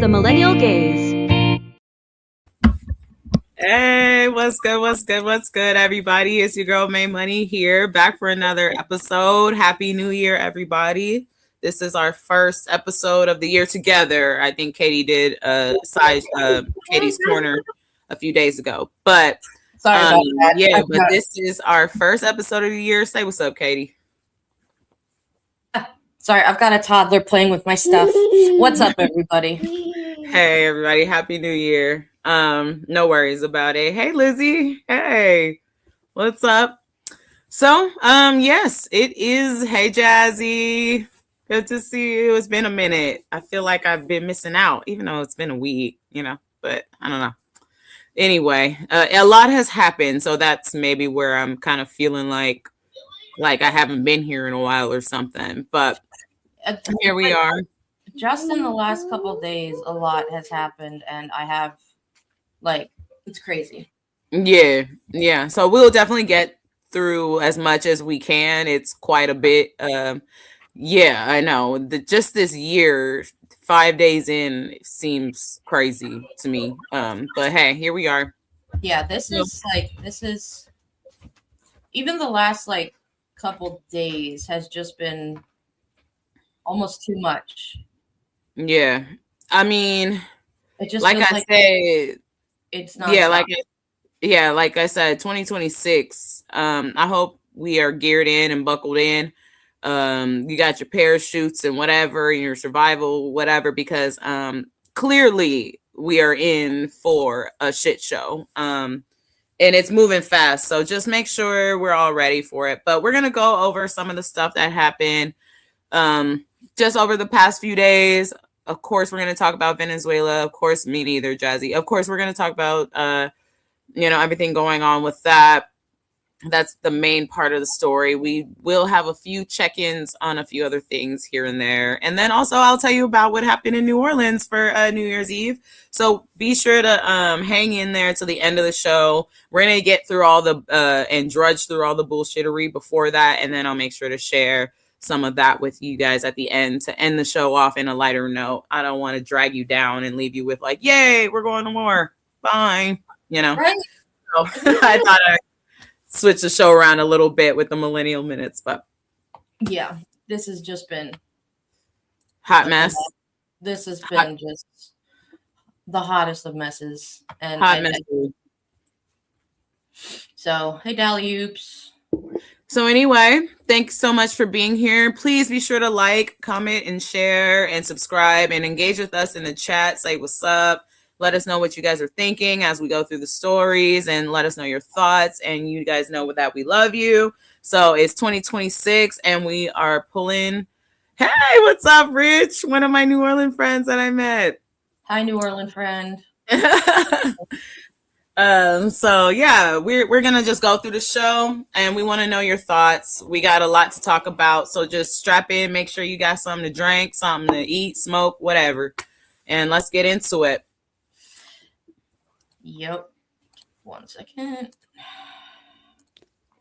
The Millennial Gaze. Hey, what's good? What's good? What's good, everybody? It's your girl May Money here, back for another episode. Happy New Year, everybody. This is our first episode of the year together. I think Katie did Katie's Corner a few days ago. But sorry about that. Yeah, but this is our first episode of the year. Say what's up, Katie. Sorry, I've got a toddler playing with my stuff. What's up, everybody? Hey, everybody. Happy New Year. No worries about it. Hey, Lizzie. Hey, what's up? So, yes, it is. Hey, Jazzy. Good to see you. It's been a minute. I feel like I've been missing out, even though it's been a week, but I don't know. Anyway, a lot has happened. So that's maybe where I'm kind of feeling like I haven't been here in a while or something, but here we are. Just in the last couple of days, a lot has happened, and I have, it's crazy. Yeah. So we'll definitely get through as much as we can. It's quite a bit. Yeah, I know. Just this year, 5 days in, seems crazy to me. But hey, here we are. Yeah, this is even the last couple days has just been almost too much. Yeah, I mean, it just like I said, it's not. Yeah, like I said, 2026. I hope we are geared in and buckled in. You got your parachutes and whatever, your survival, whatever, because clearly we are in for a shit show. And it's moving fast. So just make sure we're all ready for it. But we're gonna go over some of the stuff that happened just over the past few days. Of course, we're going to talk about Venezuela. Of course, me neither, Jazzy. Of course, we're going to talk about, everything going on with that. That's the main part of the story. We will have a few check-ins on a few other things here and there. And then also I'll tell you about what happened in New Orleans for New Year's Eve. So be sure to hang in there till the end of the show. We're going to get through all the and drudge through all the bullshittery before that. And then I'll make sure to share some of that with you guys at the end to end the show off in a lighter note. I don't want to drag you down and leave you with yay, we're going to war. Bye. Right. So I thought I'd switch the show around a little bit with the Millennial Minutes, but yeah, this has just been hot mess. This has been just the hottest of messes. And hot mess. So, hey, Dally Oops. So anyway, thanks so much for being here. Please be sure to like, comment, and share, and subscribe, and engage with us in the chat. Say what's up. Let us know what you guys are thinking as we go through the stories, and let us know your thoughts. And you guys know that we love you. So it's 2026, and we are pulling. Hey, what's up, Rich? One of my New Orleans friends that I met. Hi, New Orleans friend. So yeah, we're gonna just go through the show, and we want to know your thoughts. We got a lot to talk about, so just strap in, make sure you got something to drink, something to eat, smoke, whatever, and let's get into it. Yep. 1 second.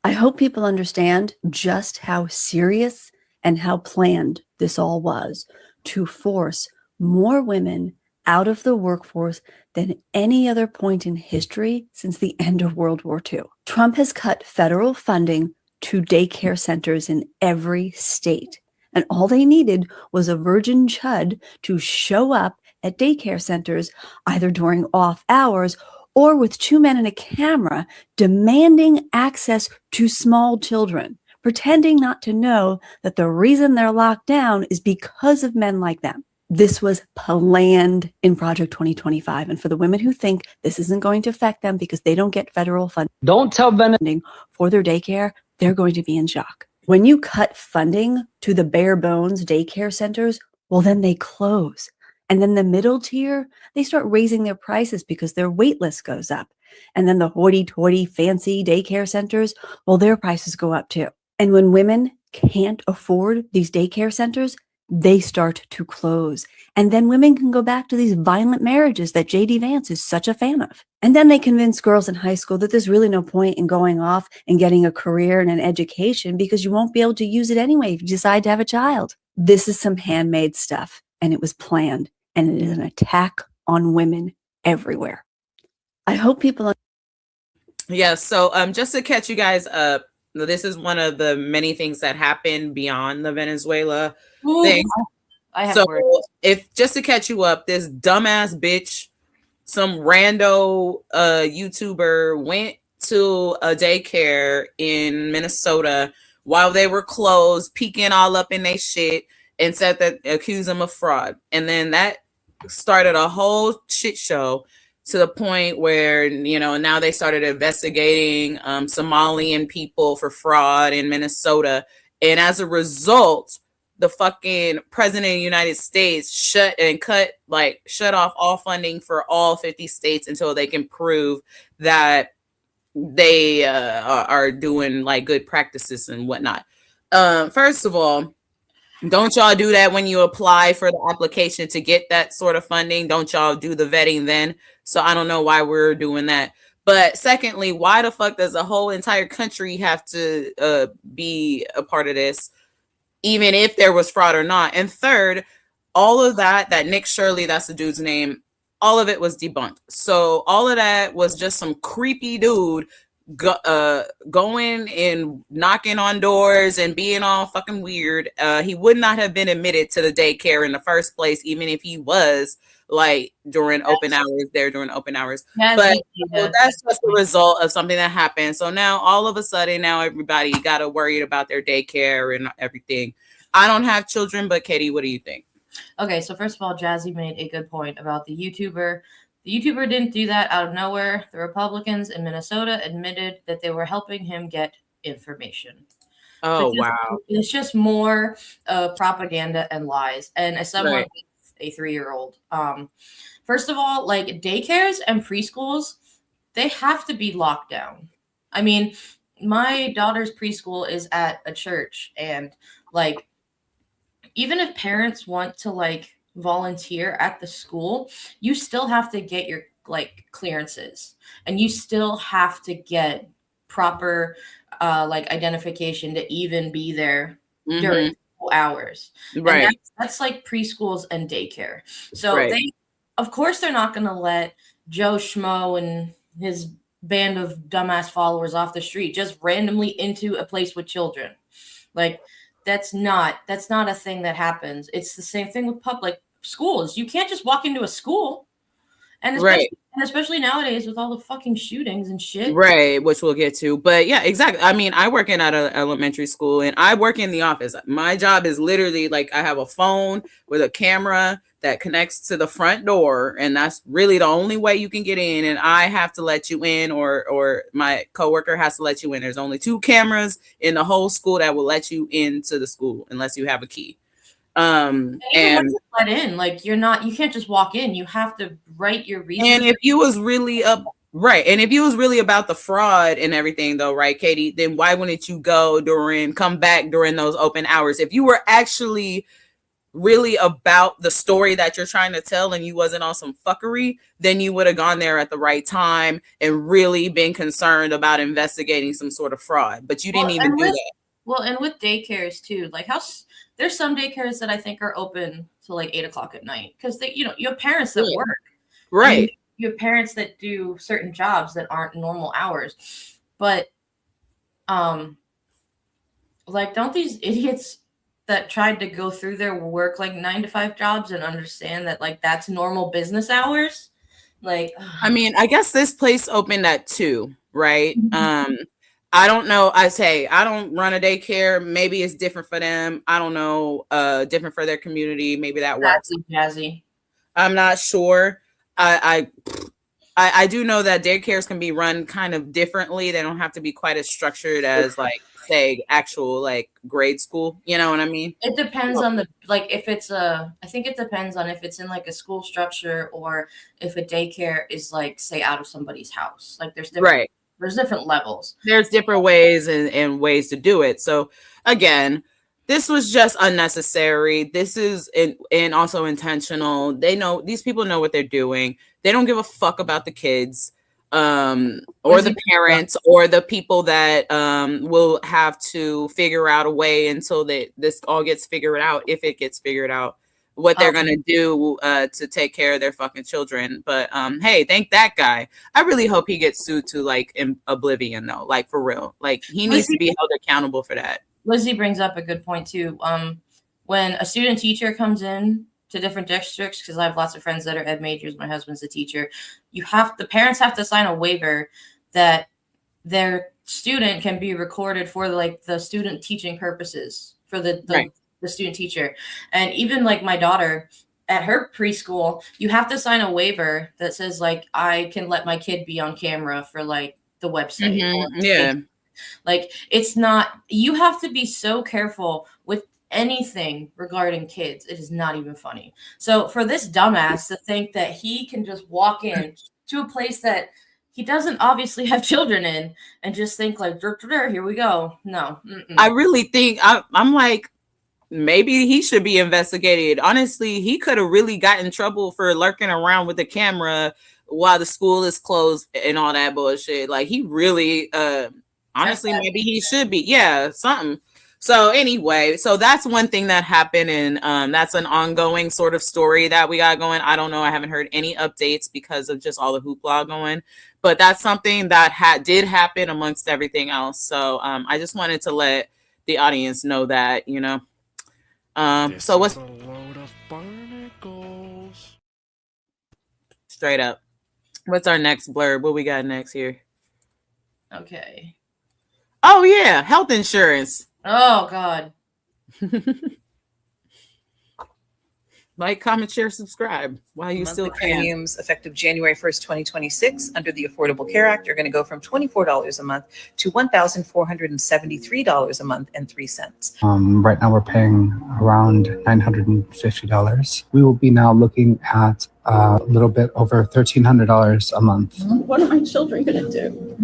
I hope people understand just how serious and how planned this all was to force more women out of the workforce than any other point in history since the end of World War II. Trump has cut federal funding to daycare centers in every state. And all they needed was a virgin chud to show up at daycare centers either during off hours or with 2 men and a camera demanding access to small children, pretending not to know that the reason they're locked down is because of men like them. This was planned in Project 2025. And for the women who think this isn't going to affect them because they don't get federal funding, don't tell funding for their daycare, they're going to be in shock. When you cut funding to the bare bones daycare centers, well, then they close. And then the middle tier, they start raising their prices because their wait list goes up. And then the hoity-toity fancy daycare centers, well, their prices go up too. And when women can't afford these daycare centers, they start to close. And then women can go back to these violent marriages that J.D. Vance is such a fan of. And then they convince girls in high school that there's really no point in going off and getting a career and an education because you won't be able to use it anyway if you decide to have a child. This is some handmade stuff, and it was planned. and it is an attack on women everywhere. I hope people. Yeah. So just to catch you guys up, this is one of the many things that happened beyond the Venezuela thing. I have So words. if just to catch you up, this dumbass bitch, some rando YouTuber went to a daycare in Minnesota while they were closed, peeking all up in their shit, and said that accused them of fraud. And then that started a whole shit show to the point where, you know, now they started investigating Somalian people for fraud in Minnesota. And as a result, the fucking president of the United States shut off all funding for all 50 states until they can prove that they are doing like good practices and whatnot. First of all, don't y'all do that when you apply for the application to get that sort of funding? Don't y'all do the vetting then? So I don't know why we're doing that. But secondly, why the fuck does the whole entire country have to be a part of this, even if there was fraud or not? And third, all of that Nick Shirley, that's the dude's name, all of it was debunked. So all of that was just some creepy dude going and knocking on doors and being all fucking weird. He would not have been admitted to the daycare in the first place, even if he was like during open hours. But that's just the result of something that happened. So now all of a sudden, now everybody got to worry about their daycare and everything. I don't have children, but Katie, what do you think? Okay, so first of all, Jazzy made a good point about the YouTuber. The YouTuber didn't do that out of nowhere. The Republicans in Minnesota admitted that they were helping him get information. Oh, So wow. It's just more propaganda and lies. And as someone with a 3-year-old, first of all, like daycares and preschools, they have to be locked down. I mean, my daughter's preschool is at a church, and like, even if parents want to like volunteer at the school, you still have to get your like clearances, and you still have to get proper like identification to even be there during school hours. Right. And that's like preschools and daycare. So they, of course, they're not going to let Joe Schmo and his band of dumbass followers off the street just randomly into a place with children. Like, that's not a thing that happens. It's the same thing with public schools. You can't just walk into a school, and especially nowadays with all the fucking shootings and shit. Right, which we'll get to. But yeah, exactly. I mean, I work in at an elementary school, and I work in the office. My job is literally like I have a phone with a camera that connects to the front door, and that's really the only way you can get in. And I have to let you in, or my coworker has to let you in. There's only 2 cameras in the whole school that will let you into the school unless you have a key. And let in, like you can't just walk in. You have to write your reason. And if you was really about the fraud and everything, though, right, Katie, then why wouldn't you come back during those open hours? If you were actually really about the story that you're trying to tell and you wasn't on some fuckery, then you would have gone there at the right time and really been concerned about investigating some sort of fraud. But you didn't even do that. Well, and with daycares too, like there's some daycares that I think are open till like 8:00 at night because you have parents that work, right? You have parents that do certain jobs that aren't normal hours, but like, don't these idiots that tried to go through their work like 9-to-5 jobs and understand that like that's normal business hours? Like, I mean, I guess this place opened at 2, right? I don't know. I don't run a daycare. Maybe it's different for them. I don't know. Different for their community. Maybe that works. Jazzy. I'm not sure. I do know that daycares can be run kind of differently. They don't have to be quite as structured as like, say, actual like grade school. You know what I mean? It depends on if it's I think it depends on if it's in like a school structure or if a daycare is like, say, out of somebody's house. Like there's different levels. There's different ways and ways to do it. So again, this was just unnecessary. This is and also intentional. These people know what they're doing. They don't give a fuck about the kids, or the parents, or the people that will have to figure out a way until this all gets figured out, if it gets figured out. what they're gonna do to take care of their fucking children. But hey, thank that guy. I really hope he gets sued to like in oblivion though, like for real. Like he needs to be held accountable for that. Lizzie brings up a good point too. When a student teacher comes in to different districts, because I have lots of friends that are ed majors, my husband's a teacher, the parents have to sign a waiver that their student can be recorded for like the student teaching purposes for the student teacher. And even like my daughter at her preschool, you have to sign a waiver that says like I can let my kid be on camera for like the website. Yeah. Like it's not, you have to be so careful with anything regarding kids. It is not even funny. So for this dumbass to think that he can just walk in to a place that he doesn't obviously have children in and just think like, here we go. No. I really think I'm like, maybe he should be investigated. Honestly, he could have really gotten in trouble for lurking around with the camera while the school is closed and all that bullshit. Like he really, honestly, maybe he should be. Yeah, something. So anyway, so that's one thing that happened, and that's an ongoing sort of story that we got going. I don't know. I haven't heard any updates because of just all the hoopla going, but that's something that did happen amongst everything else. So I just wanted to let the audience know that, you know. So what's a load of barnacles? Straight up. What's our next blurb? What we got next here? Okay. Oh yeah, health insurance. Oh God. Like, comment, share, subscribe while you still can. Premiums effective January 1st, 2026 under the Affordable Care Act are going to go from $24 a month to $1,473 a month and 3 cents. Right now we're paying around $950. We will be now looking at a little bit over $1,300 a month. What are my children going to do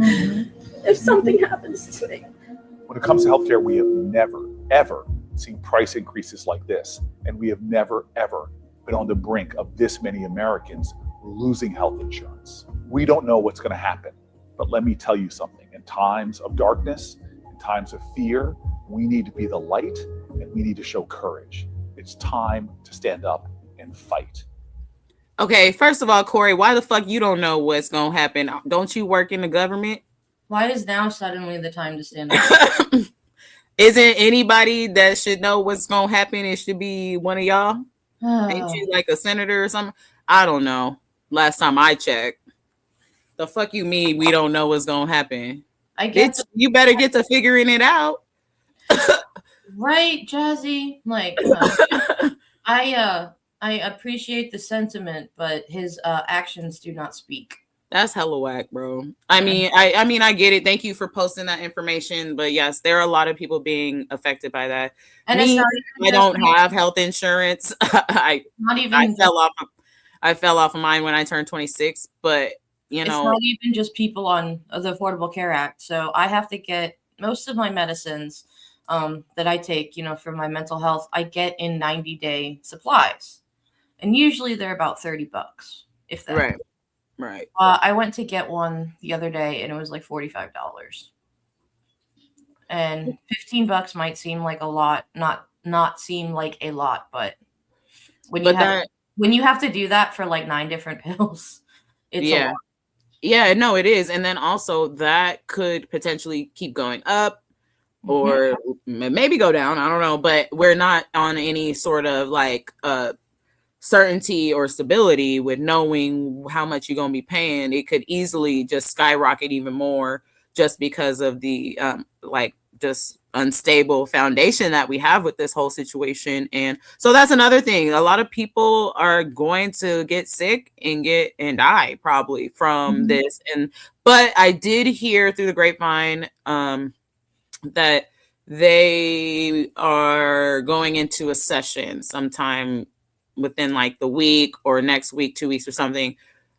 if something happens to me? When it comes to healthcare, we have never, ever seen price increases like this. And we have never, ever been on the brink of this many Americans losing health insurance. We don't know what's going to happen. But let me tell you something. In times of darkness, in times of fear, we need to be the light and we need to show courage. It's time to stand up and fight. Okay, first of all, Corey, why the fuck you don't know what's going to happen? Don't you work in the government? Why is now suddenly the time to stand up? Isn't anybody that should know what's going to happen? It should be one of y'all. Ain't you like a senator or something? I don't know. Last time I checked. The fuck you mean we don't know what's going to happen? You better get to figuring it out. Right, Jazzy? Like, I appreciate the sentiment, but his actions do not speak. That's hella whack, bro. I mean, I get it. Thank you for posting that information. But yes, there are a lot of people being affected by that. And I don't have health insurance. I fell off of mine when I turned 26. But you know, it's not even just people on the Affordable Care Act. So I have to get most of my medicines that I take, you know, for my mental health. I get in 90-day supplies, and usually they're about $30, if that. Right. Right. I went to get one the other day and it was like $45. And $15 might seem like a lot, not seem like a lot, but when you have to do that for like 9 different pills, it's a lot. Yeah, no, it is. And then also that could potentially keep going up or maybe go down. I don't know, but we're not on any sort of like certainty or stability with knowing how much you're going to be paying. It could easily just skyrocket even more just because of the like just unstable foundation that we have with this whole situation. And so that's another thing. A lot of people are going to get sick and die probably from this. But I did hear through the grapevine that they are going into a session sometime within like the week or next week, 2 weeks or something.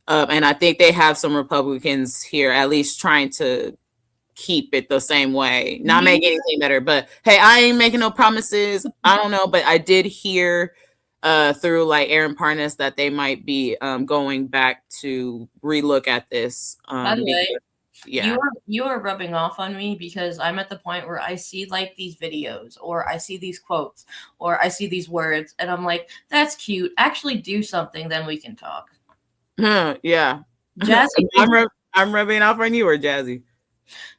And I think they have some Republicans here at least trying to keep it the same way, not make anything better. But hey, I ain't making no promises. I don't know, but I did hear through like Aaron Parnas that they might be going back to relook at this. By the way, yeah. You are rubbing off on me because I'm at the point where I see like these videos or I see these quotes or I see these words and I'm like, that's cute. Actually do something, then we can talk. Yeah. Jazzy, I'm rubbing off on you or Jazzy?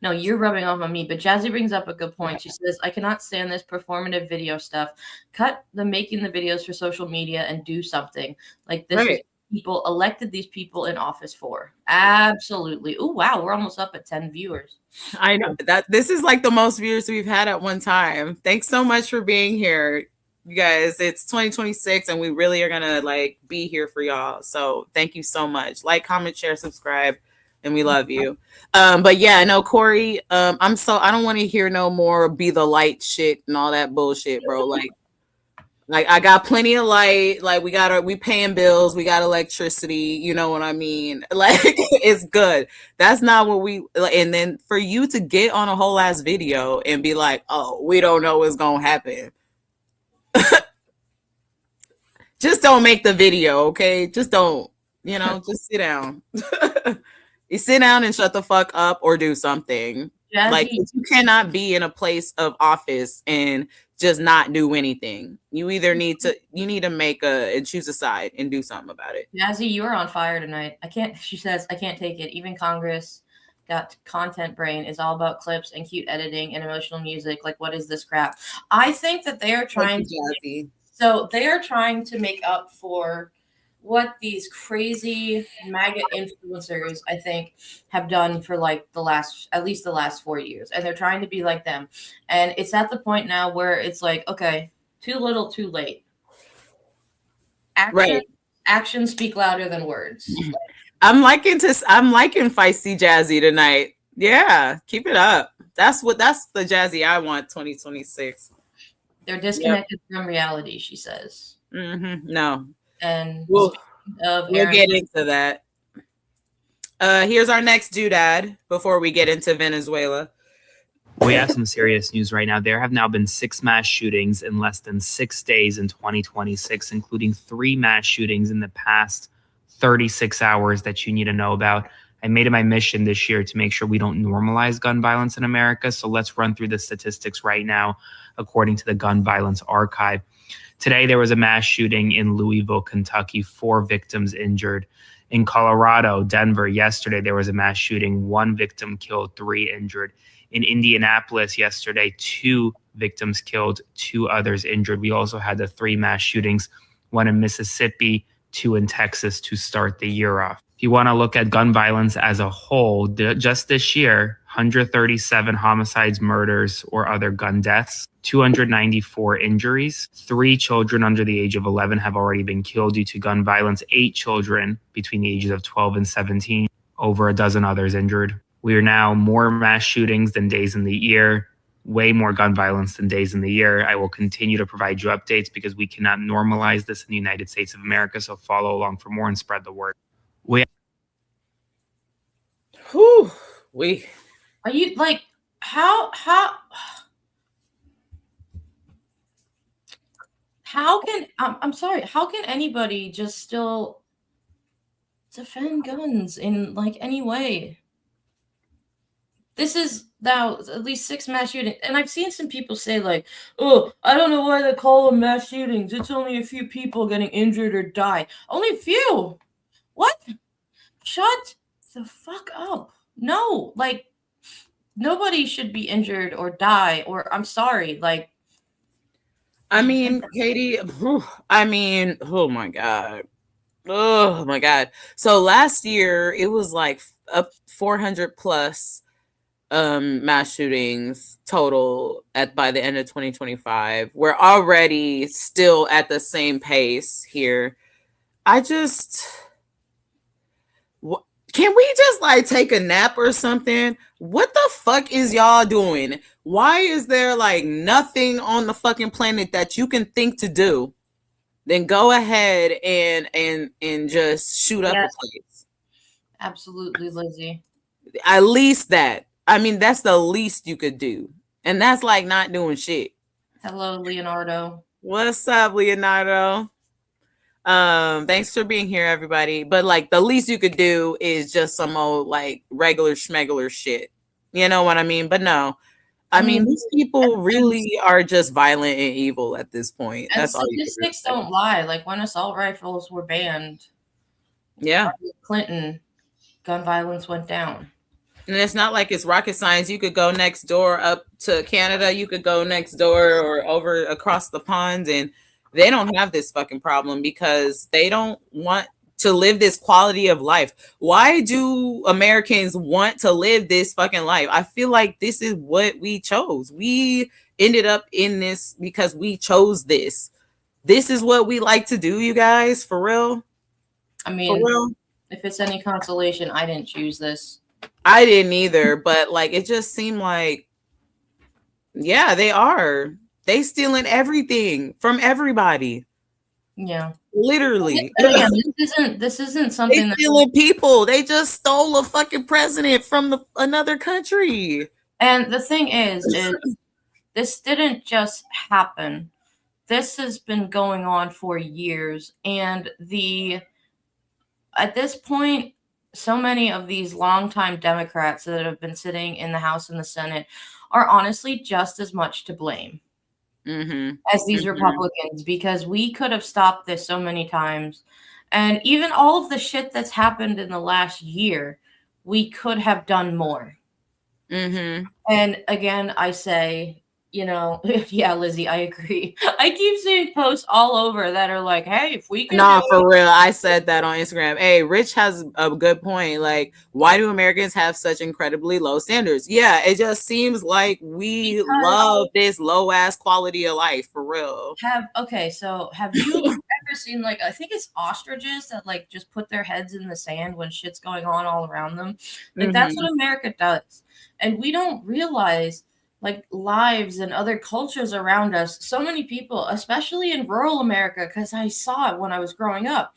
no, you're rubbing off on me, but Jazzy brings up a good point. She says, I cannot stand this performative video stuff. Cut the making the videos for social media and do something. Like this is people elected these people in office for. Absolutely. Oh, wow. We're almost up at 10 viewers. I know that this is like the most viewers we've had at one time. Thanks so much for being here, you guys. It's 2026 and we really are gonna like be here for y'all. So thank you so much. Like, comment, share, subscribe, and we love you. But yeah, no, Corey, I don't want to hear no more be the light shit and all that bullshit, bro. Like I got plenty of light. Like we paying bills. We got electricity. You know what I mean? Like it's good. That's not what we. And then for you to get on a whole ass video and be like, "Oh, we don't know what's gonna happen." Just don't make the video, okay? Just don't. You know, just sit down. You sit down and shut the fuck up or do something. Jazzy, Like you cannot be in a place of office and just not do anything. You either need to make and choose a side and do something about it. Jazzy, you are on fire tonight. She says, I can't take it. Even Congress got content brain is all about clips and cute editing and emotional music. Like, what is this crap? I think that they are trying to make up for what these crazy MAGA influencers, I think, have done for like at least the last 4 years. And they're trying to be like them. And it's at the point now where it's like, okay, too little, too late. Actions speak louder than words. I'm liking feisty Jazzy tonight. Yeah, keep it up. That's the Jazzy I want 2026. They're disconnected from reality, she says. No. And we'll get into that. Here's our next doodad before we get into Venezuela. We have some serious news right now. There have now been 6 mass shootings in less than 6 days in 2026, including 3 mass shootings in the past 36 hours that you need to know about. I made it my mission this year to make sure we don't normalize gun violence in America. So let's run through the statistics right now, according to the Gun Violence Archive. Today, there was a mass shooting in Louisville, Kentucky, 4 victims injured. In Colorado, Denver, yesterday, there was a mass shooting, 1 victim killed, 3 injured. In Indianapolis yesterday, 2 victims killed, 2 others injured. We also had the 3 mass shootings, 1 in Mississippi, 2 in Texas to start the year off. If you want to look at gun violence as a whole, just this year, 137 homicides, murders, or other gun deaths, 294 injuries. 3 children under the age of 11 have already been killed due to gun violence. 8 children between the ages of 12 and 17, over a dozen others injured. We are now more mass shootings than days in the year, way more gun violence than days in the year. I will continue to provide you updates because we cannot normalize this in the United States of America. So follow along for more and spread the word. Are you like how can I'm sorry, how can anybody just still defend guns in like any way? This is now at least 6 mass shootings. And I've seen some people say like, oh, I don't know why they call them mass shootings. It's only a few people getting injured or die. Only a few. What? Shut the fuck up. No, like nobody should be injured or die, or I'm sorry. Like, I mean, Katie, oh my God. Oh my God. So last year it was like up 400 plus mass shootings total by the end of 2025. We're already still at the same pace here. Can we just like take a nap or something? What the fuck is y'all doing? Why is there like nothing on the fucking planet that you can think to do? Then go ahead and just shoot up a place. Absolutely, Lizzie. At least that. I mean, that's the least you could do. And that's like not doing shit. Hello, Leonardo. What's up, Leonardo? Thanks for being here, everybody. But like the least you could do is just some old like regular schmegular shit. You know what I mean? But no. I mean, these people really are just violent and evil at this point. And That's all you can statistics really say. don't lie. Like when assault rifles were banned, Yeah. Clinton, gun violence went down. And it's not like it's rocket science. You could go next door up to Canada. You could go next door or over across the pond, and they don't have this fucking problem because they don't want to live this quality of life. Why do Americans want to live this fucking life? I feel like this is what we chose. We ended up in this because we chose this. This is what we like to do, you guys, for real. I mean, For real. if it's any consolation, I didn't choose this. I didn't either, but like it just seemed like, yeah, they are. They stealing everything from everybody. Yeah, Literally. and again, this isn't They something that. stealing people. They just stole a fucking president from another country. And the thing is this didn't just happen. This has been going on for years, and at this point, so many of these longtime Democrats that have been sitting in the House and the Senate are honestly just as much to blame as these Republicans, because we could have stopped this so many times. And even all of the shit that's happened in the last year, we could have done more. And again, I say, yeah, Lizzie, I agree. I keep seeing posts all over that are like, hey, if we can. Nah, for real. I said that on Instagram. Hey, Rich has a good point. Like, why do Americans have such incredibly low standards? Yeah, it just seems like we love this low ass quality of life, for real. So have you ever seen, like, I think it's ostriches that like just put their heads in the sand when shit's going on all around them? Like that's what America does. And we don't realize like lives and other cultures around us. So many people, especially in rural America, because I saw it when I was growing up,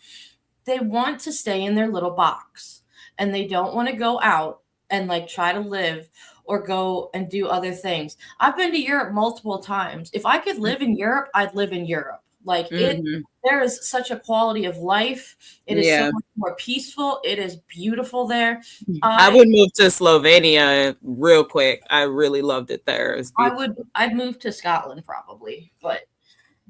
they want to stay in their little box and they don't want to go out and like try to live or go and do other things. I've been to Europe multiple times. If I could live in Europe, I'd live in Europe. Like there is such a quality of life. It is so much more peaceful. It is beautiful there. I would move to Slovenia real quick. I really loved it there. I'd move to Scotland probably, but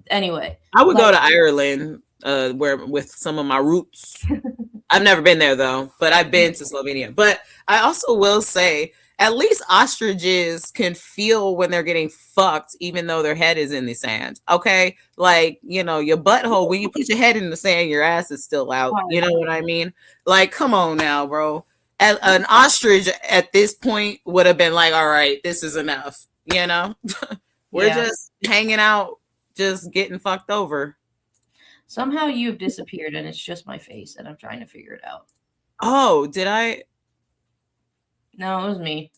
anyway. I would go to Ireland, where with some of my roots. I've never been there though, but I've been to Slovenia. But I also will say, at least ostriches can feel when they're getting fucked, even though their head is in the sand. Okay, like your butthole. When you put your head in the sand, your ass is still out. You know what I mean? Like, come on now, bro. An ostrich at this point would have been like, all right, this is enough. We're just hanging out, just getting fucked over. Somehow you've disappeared, and it's just my face, and I'm trying to figure it out. Oh, did I? No, it was me.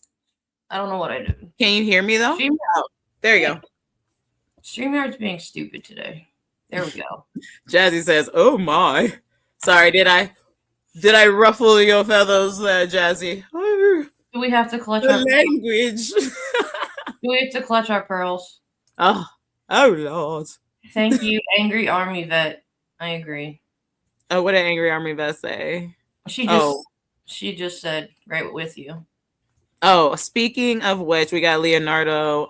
I don't know what I did. Can you hear me though? There you go. StreamYard's being stupid today. There we go. Jazzy says, "Oh my, sorry. Did I ruffle your feathers, Jazzy? Do we have to clutch our language? Do we have to clutch our pearls? Oh Lord! Thank you, Angry Army Vet. I agree. Oh, what did Angry Army Vet say? She just said right with you. Oh, speaking of which, we got Leonardo.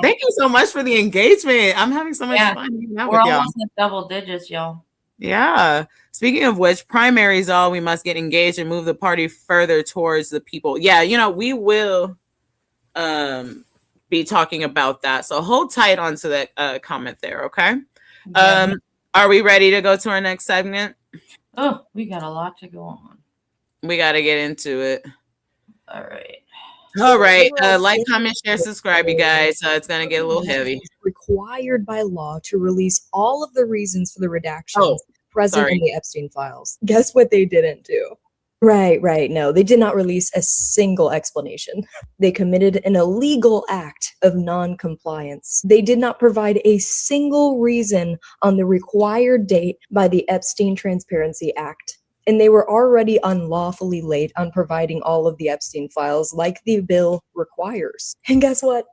Thank you so much for the engagement. I'm having so much fun. We're almost at double digits, y'all. Yeah. Speaking of which, primaries all, we must get engaged and move the party further towards the people. Yeah, we will be talking about that. So hold tight onto that comment there, okay? Yeah. Are we ready to go to our next segment? Oh, we got a lot to go on. We got to get into it. All right. Like, comment, share, subscribe, you guys. It's going to get a little heavy. Required by law to release all of the reasons for the redactions present in the Epstein files. Guess what they didn't do? Right. No, they did not release a single explanation. They committed an illegal act of non-compliance. They did not provide a single reason on the required date by the Epstein Transparency Act. And they were already unlawfully late on providing all of the Epstein files like the bill requires. And guess what?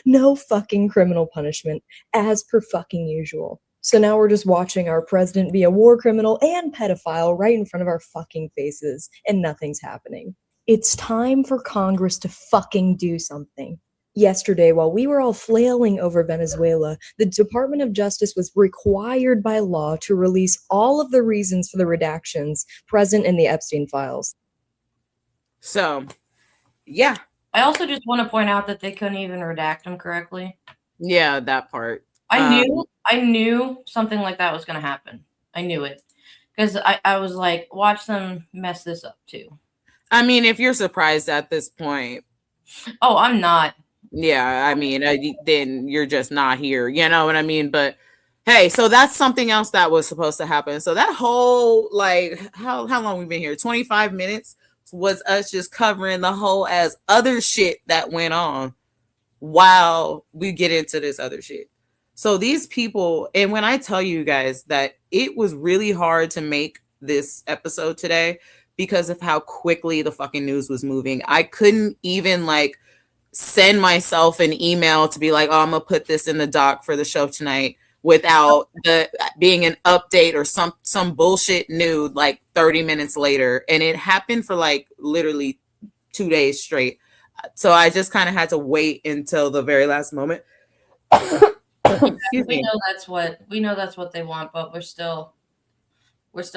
No fucking criminal punishment, as per fucking usual. So now we're just watching our president be a war criminal and pedophile right in front of our fucking faces, and nothing's happening. It's time for Congress to fucking do something. Yesterday, while we were all flailing over Venezuela, the Department of Justice was required by law to release all of the reasons for the redactions present in the Epstein files. So, yeah. I also just want to point out that they couldn't even redact them correctly. Yeah, that part. I knew something like that was going to happen. I knew it. Because I was like, watch them mess this up too. I mean, if you're surprised at this point. Oh, I'm not. Yeah, I mean, then you're just not here. You know what I mean? But hey, so that's something else that was supposed to happen. So that whole, like, how long we've been here? 25 minutes was us just covering the whole as other shit that went on while we get into this other shit. So these people, and when I tell you guys that it was really hard to make this episode today because of how quickly the fucking news was moving. I couldn't even like send myself an email to be like, oh, I'm gonna put this in the doc for the show tonight without the being an update or some bullshit new like 30 minutes later. And it happened for like literally 2 days straight. So I just kind of had to wait until the very last moment. Excuse me. We know that's what they want, but we're still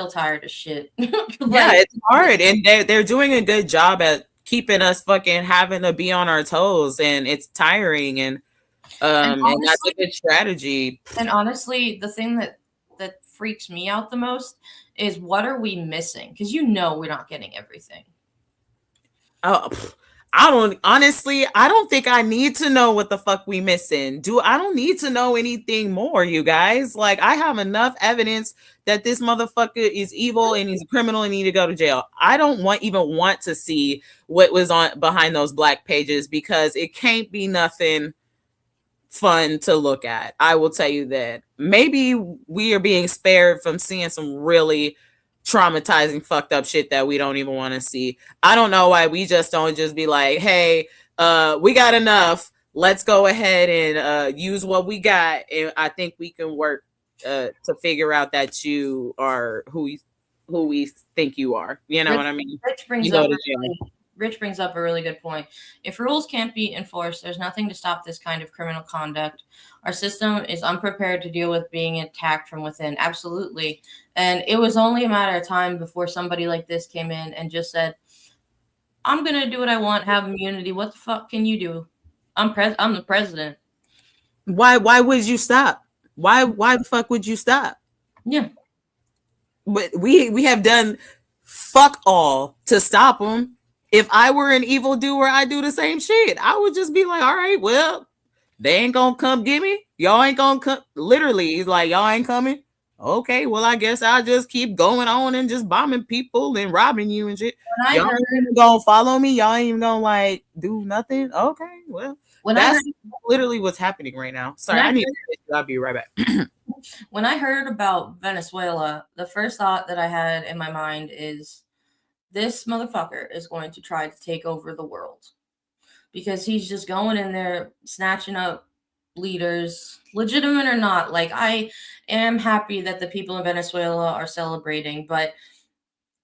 tired of shit. Yeah, it's hard, and they're doing a good job at keeping us fucking having to be on our toes, and it's tiring, and honestly, and that's a good strategy. And honestly, the thing that freaks me out the most is what are we missing? Because we're not getting everything. Oh, I don't think I need to know what the fuck we missing. I don't need to know anything more, you guys. Like, I have enough evidence that this motherfucker is evil and he's a criminal and need to go to jail. I don't even want to see what was on behind those black pages because it can't be nothing fun to look at. I will tell you that. Maybe we are being spared from seeing some really traumatizing, fucked up shit that we don't even want to see. I don't know why we just don't just be like, hey, we got enough. Let's go ahead and use what we got. And I think we can work to figure out that you are who we think you are. You know what I mean? Rich brings up a really good point. If rules can't be enforced, there's nothing to stop this kind of criminal conduct. Our system is unprepared to deal with being attacked from within. Absolutely. And it was only a matter of time before somebody like this came in and just said, I'm going to do what I want, have immunity. What the fuck can you do? I'm the president. Why would you stop? Why the fuck would you stop? Yeah. But we have done fuck all to stop them. If I were an evildoer, I'd do the same shit. I would just be like, all right, well, they ain't gonna come get me. Y'all ain't gonna come. Literally, he's like, y'all ain't coming. Okay, well, I guess I'll just keep going on and just bombing people and robbing you and shit. Y'all ain't even gonna follow me. Y'all ain't even gonna like do nothing. Okay, well, that's literally what's happening right now. Sorry, I'll be right back. When I heard about Venezuela, the first thought that I had in my mind is, this motherfucker is going to try to take over the world because he's just going in there snatching up leaders, legitimate or not. Like, I am happy that the people in Venezuela are celebrating, but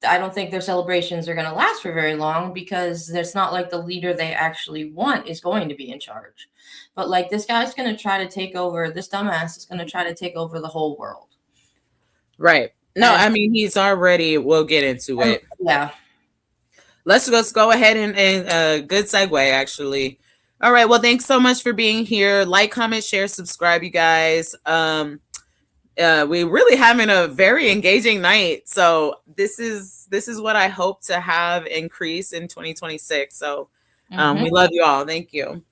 I don't think their celebrations are going to last for very long because it's not like the leader they actually want is going to be in charge. But like, this guy's going to try to take over, this dumbass is going to try to take over the whole world. Right. No, I mean, he's already, we'll get into it. Yeah. Let's go ahead and good segue, actually. All right. Well, thanks so much for being here. Like, comment, share, subscribe, you guys. We're really having a very engaging night. So this is what I hope to have increase in 2026. So we love you all. Thank you.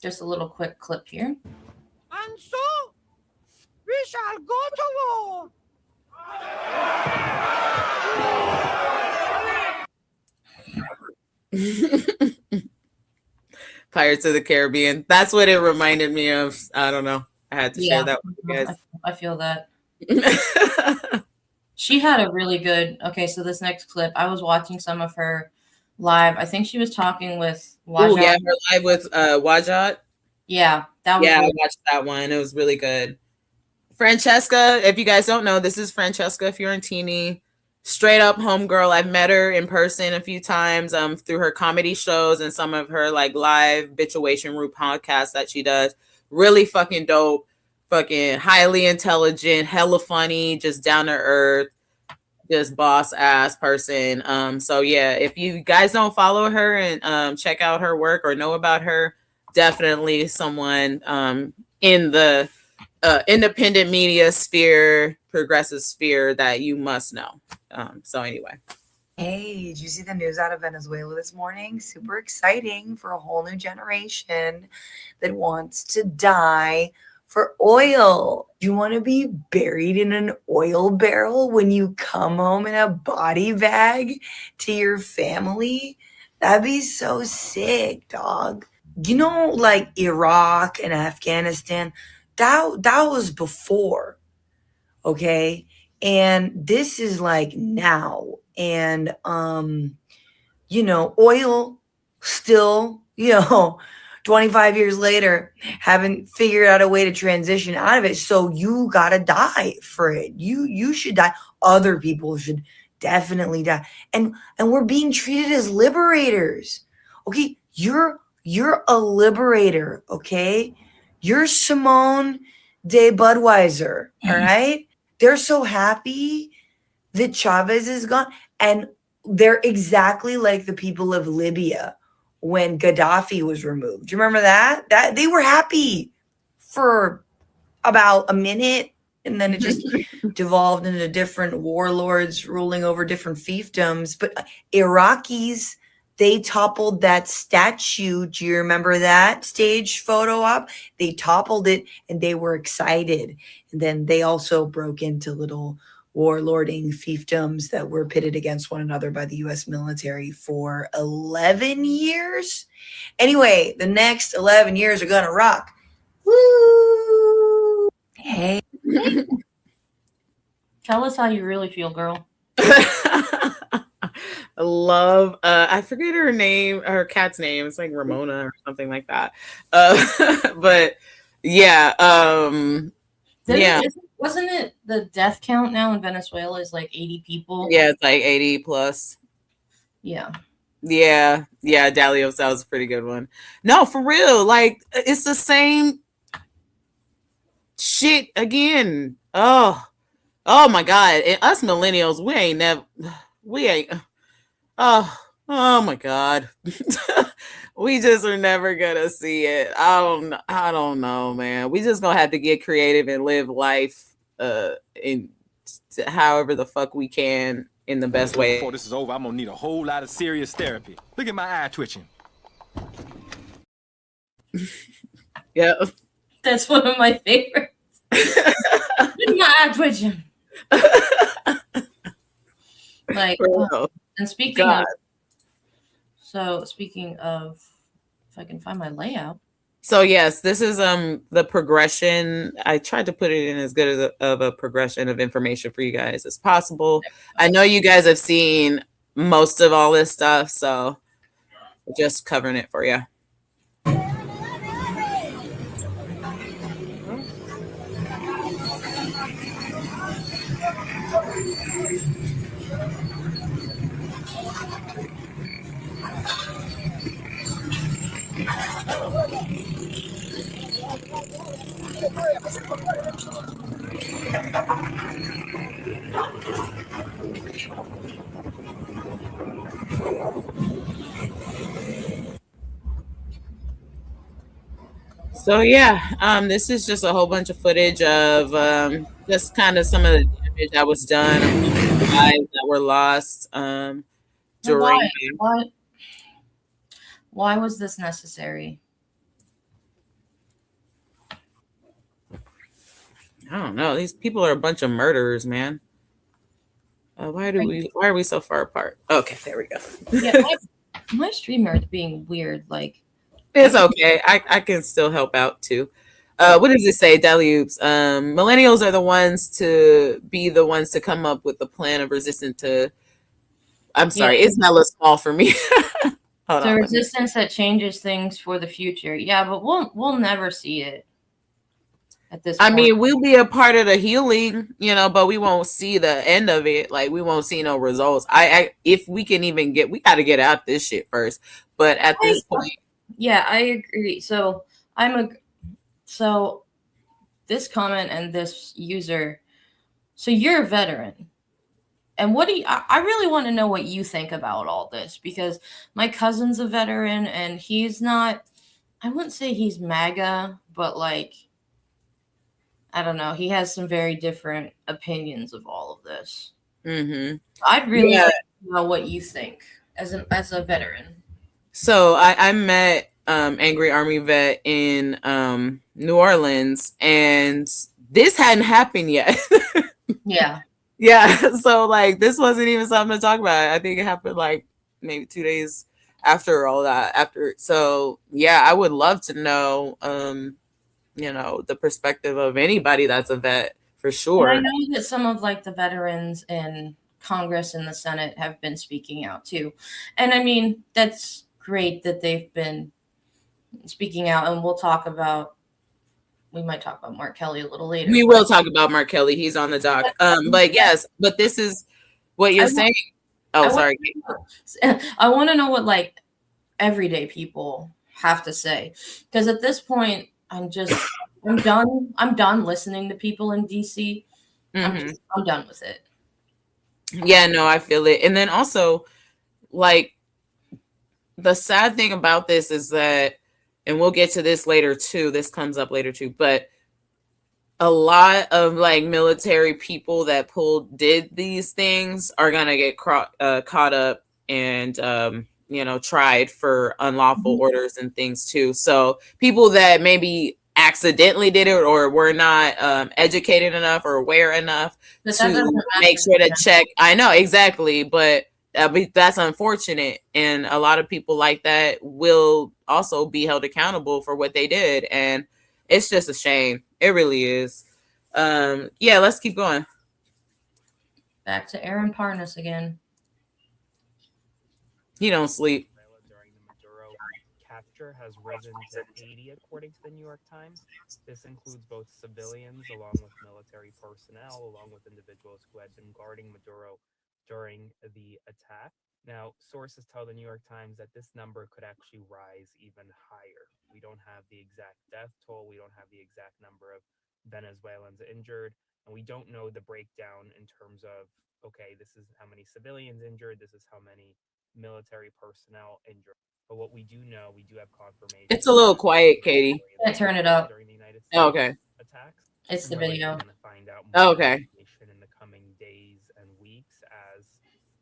Just a little quick clip here. And so we shall go to war. Pirates of the Caribbean. That's what it reminded me of. I don't know. I had to share that with you guys. I feel that. She had a really good. Okay, so this next clip, I was watching some of her live. I think she was talking with Wajat. Oh, yeah, her live with Wajat. Yeah, that was. Yeah, I watched that one. It was really good. Francesca, if you guys don't know, this is Francesca Fiorentini, straight up homegirl. I've met her in person a few times through her comedy shows and some of her like live Bitchuation Room podcasts that she does. Really fucking dope, fucking highly intelligent, hella funny, just down to earth, just boss ass person. So yeah, if you guys don't follow her and check out her work or know about her, definitely someone in the independent media sphere, progressive sphere that you must know. So anyway. Hey, did you see the news out of Venezuela this morning? Super exciting for a whole new generation that wants to die for oil. You want to be buried in an oil barrel when you come home in a body bag to your family? That'd be so sick, dog. You know, like Iraq and Afghanistan, that was before, okay? And this is like now. And you know, oil still, 25 years later, haven't figured out a way to transition out of it. So you gotta die for it. You should die. Other people should definitely die. And we're being treated as liberators. Okay, you're a liberator, okay? You're Simone de Budweiser, all right? They're so happy that Chavez is gone. And they're exactly like the people of Libya when Gaddafi was removed. Do you remember that? That they were happy for about a minute, and then it just devolved into different warlords ruling over different fiefdoms. But Iraqis, they toppled that statue. Do you remember that stage photo op? They toppled it and they were excited. And then they also broke into little warlording fiefdoms that were pitted against one another by the U.S. military for 11 years. Anyway, the next 11 years are going to rock. Woo! Hey. Tell us how you really feel, girl. Love, I forget her name, her cat's name. It's like Ramona or something like that. But yeah, yeah. Wasn't it the death count now in Venezuela is like 80 people? Yeah, it's like 80 plus. Yeah. Yeah. Dalios, that was a pretty good one. No, for real. Like, it's the same shit again. Oh my God. And us millennials, oh my God. We just are never gonna see it. I don't know, man. We just gonna have to get creative and live life in however the fuck we can in the best way. Before this is over, I'm gonna need a whole lot of serious therapy. Look at my eye twitching. Yeah. That's one of my favorites. My eye twitching. Like, and speaking of, if I can find my layout. So yes, this is the progression. I tried to put it in as good of a progression of information for you guys as possible. I know you guys have seen most of all this stuff, so just covering it for you. So yeah, this is just a whole bunch of footage of just kind of some of the damage that was done, lives that were lost during. Why was this necessary? I don't know. These people are a bunch of murderers, man. Why are we so far apart? Okay, there we go. Yeah, my stream is being weird. Like, it's okay. I can still help out too. What does it say, Delubes? Millennials are the ones to come up with the plan of resistance to. I'm sorry, it's hella small for me. The resistance that changes things for the future. Yeah, but we'll never see it. at this I point. mean, we'll be a part of the healing, you know, but we won't see the end of it. Like, we won't see no results. If we can even we got to get out this shit first. But at this point, yeah, I agree. So so this comment and this user. So you're a veteran. And what do you, I really want to know what you think about all this, because my cousin's a veteran and he's not, I wouldn't say he's MAGA, but like, I don't know. He has some very different opinions of all of this. mm-hmm. I'd really like to know what you think as a veteran. So I met Angry Army Vet in New Orleans, and this hadn't happened yet. Yeah. Yeah. So like, this wasn't even something to talk about. I think it happened like maybe 2 days after all that. So yeah, I would love to know, you know, the perspective of anybody that's a vet for sure. And I know that some of like the veterans in Congress and the Senate have been speaking out too. And I mean, that's great that they've been speaking out, and we might talk about Mark Kelly a little later. We will talk about Mark Kelly. He's on the dock. But yes, but this is what you're saying. Sorry. I want to know what like everyday people have to say, because at this point, I'm done. I'm done listening to people in DC. Mm-hmm. I'm done with it. Yeah, no, I feel it. And then also, like, the sad thing about this is that, and we'll get to this later too, this comes up later too, but a lot of like military people that did these things are gonna get caught up and you know, tried for unlawful orders and things too. So people that maybe accidentally did it or were not educated enough or aware enough to make sure to check. I know, exactly, but that's unfortunate, and a lot of people like that will also be held accountable for what they did, and it's just a shame. It really is. Yeah, let's keep going. Back to Aaron Parnas again. He don't sleep. During the Maduro capture has risen to 80, according to the New York Times. This includes both civilians along with military personnel, along with individuals who had been guarding Maduro during the attack. Now, sources tell the New York Times that this number could actually rise even higher. We don't have the exact death toll. We don't have the exact number of Venezuelans injured. And we don't know the breakdown in terms of, okay, this is how many civilians injured. This is how many military personnel injured. But what we do know, we do have confirmation. It's a little quiet, Katie. Can't turn it up. During the United States okay. attacks. It's the video. Find out more okay. in the coming days and weeks as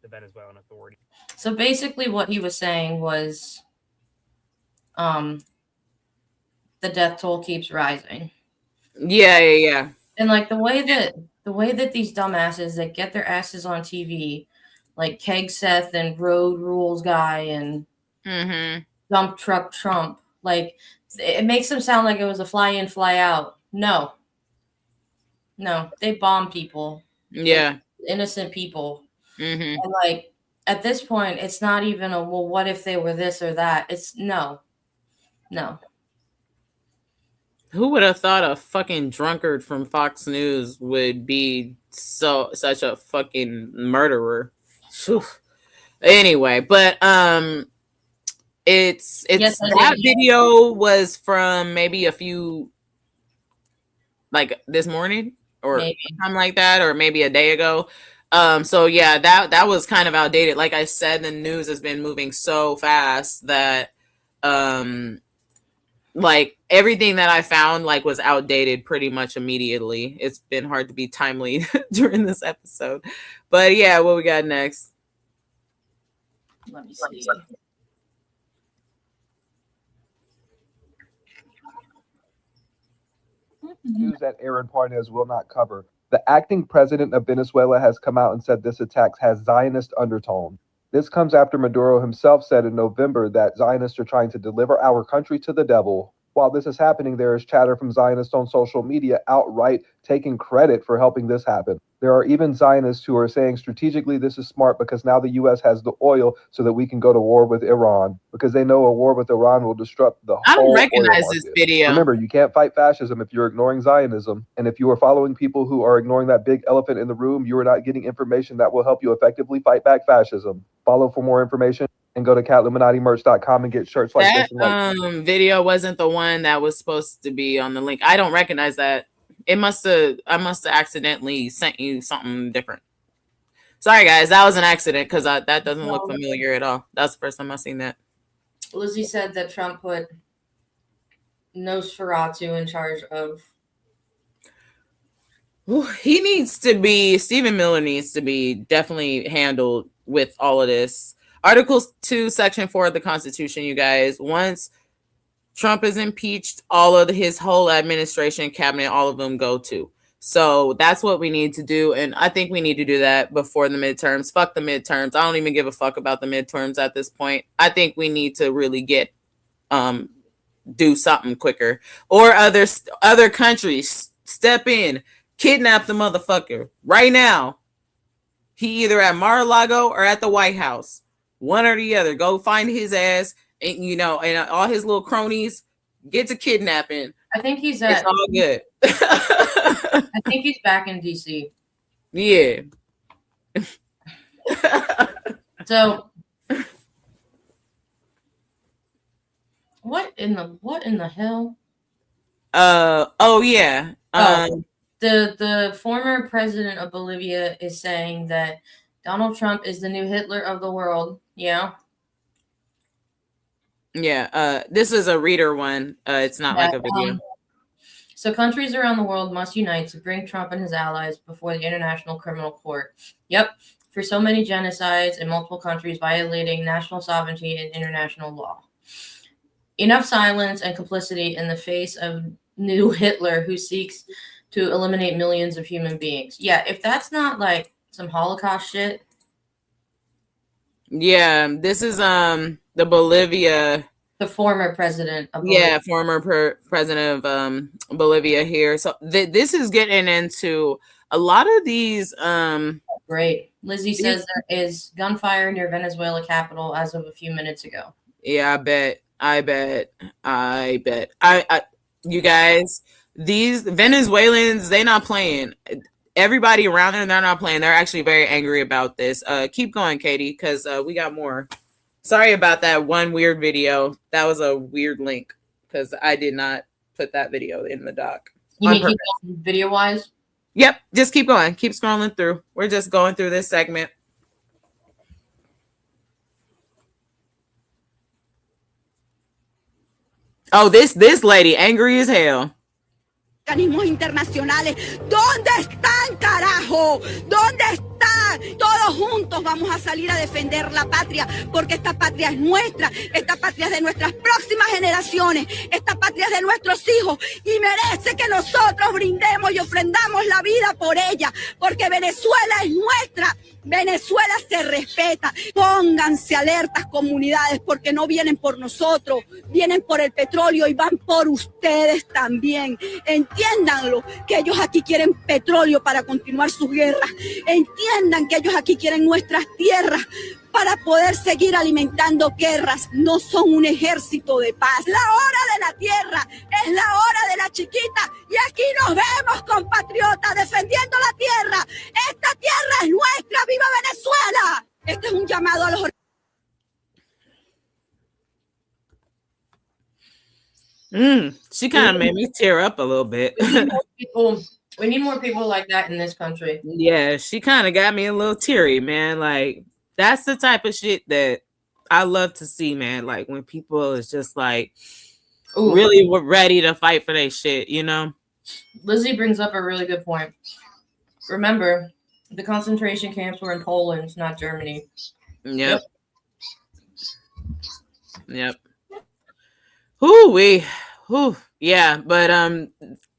the Venezuelan authorities. So basically what he was saying was the death toll keeps rising. Yeah. And like the way that these dumbasses that get their asses on TV, like Keg Seth and Road Rules Guy and Dump Truck Trump, like it makes them sound like it was a fly in, fly out. No, they bomb people. Yeah. Innocent people. And like at this point, it's not even a, well, what if they were this or that? It's no. Who would have thought a fucking drunkard from Fox News would be such a fucking murderer? Oof. Anyway, but it's yes, that video was from maybe a few, like this morning or something like that, or maybe a day ago. So yeah, that was kind of outdated. Like I said, the news has been moving so fast that like everything that I found like was outdated pretty much immediately. It's been hard to be timely during this episode. But yeah, what we got next? Let me see. News that Aaron Parnas will not cover. The acting president of Venezuela has come out and said this attack has Zionist undertone. This comes after Maduro himself said in November that Zionists are trying to deliver our country to the devil. While this is happening, there is chatter from Zionists on social media outright taking credit for helping this happen. There are even Zionists who are saying strategically this is smart because now the U.S. has the oil so that we can go to war with Iran, because they know a war with Iran will disrupt the I don't whole oil recognize market. this video. Remember, you can't fight fascism if you're ignoring Zionism. And if you are following people who are ignoring that big elephant in the room, you are not getting information that will help you effectively fight back fascism. Follow for more information and go to catluminatimerch.com and get shirts like That this. And video wasn't the one that was supposed to be on the link. I don't recognize that. I must have accidentally sent you something different. Sorry guys, that was an accident because that doesn't look familiar at all. That's the first time I've seen that. Lizzie said that Trump put Nosferatu in charge of. Stephen Miller needs to be definitely handled with all of this. Article 2, Section 4 of the Constitution, you guys. Once Trump is impeached, all of his whole administration, cabinet, all of them go to. So that's what we need to do. And I think we need to do that before the midterms. Fuck the midterms. I don't even give a fuck about the midterms at this point. I think we need to really do something quicker. Or other countries step in, kidnap the motherfucker right now. He either at Mar-a-Lago or at the White House. One or the other. Go find his ass and and all his little cronies. Get to kidnapping. I think he's It's all good. I think he's back in DC. Yeah. So what in the hell? Oh yeah. The former president of Bolivia is saying that Donald Trump is the new Hitler of the world. Yeah. Yeah. This is a reader one. It's not like a video. So countries around the world must unite to bring Trump and his allies before the International Criminal Court. Yep. For so many genocides in multiple countries violating national sovereignty and international law. Enough silence and complicity in the face of new Hitler who seeks to eliminate millions of human beings. Yeah, if that's not like some Holocaust shit. Yeah, this is the Bolivia. The former president of Bolivia. Yeah, former president of Bolivia here. So this is getting into a lot of these. Great. Lizzie says there is gunfire near Venezuela capital as of a few minutes ago. Yeah, I bet. You guys, these Venezuelans, they not playing. Everybody around there, they're not playing. They're actually very angry about this. Keep going, Katie, because we got more. Sorry about that one weird video. That was a weird link because I did not put that video in the doc. You mean keep going video-wise? Yep, just keep going. Keep scrolling through. We're just going through this segment. Oh, this lady, angry as hell. Organismos internacionales, ¿dónde están, carajo? ¿Dónde están? Todos juntos vamos a salir a defender la patria, porque esta patria es nuestra, esta patria es de nuestras próximas generaciones, esta patria es de nuestros hijos y merece que nosotros brindemos y ofrendamos la vida por ella, porque Venezuela es nuestra. Venezuela se respeta. Pónganse alertas, comunidades, porque no vienen por nosotros, vienen por el petróleo y van por ustedes también. Entiéndanlo, que ellos aquí quieren petróleo para continuar sus guerras. Entiendan que ellos aquí quieren nuestras tierras para poder seguir alimentando guerras. No son un ejército de paz. La hora de la tierra es la hora de la chiquita. Y aquí nos vemos, compatriotas, defendiendo la tierra. Esta tierra es nuestra. ¡Viva Venezuela! Este es un llamado a los... She kind of made me tear up a little bit. We need more people like that in this country. Yeah, she kind of got me a little teary, man. Like, that's the type of shit that I love to see, man. Like, when people is just like, really ready to fight for their shit, you know? Lizzie brings up a really good point. Remember, the concentration camps were in Poland, not Germany. Yep. Yeah, but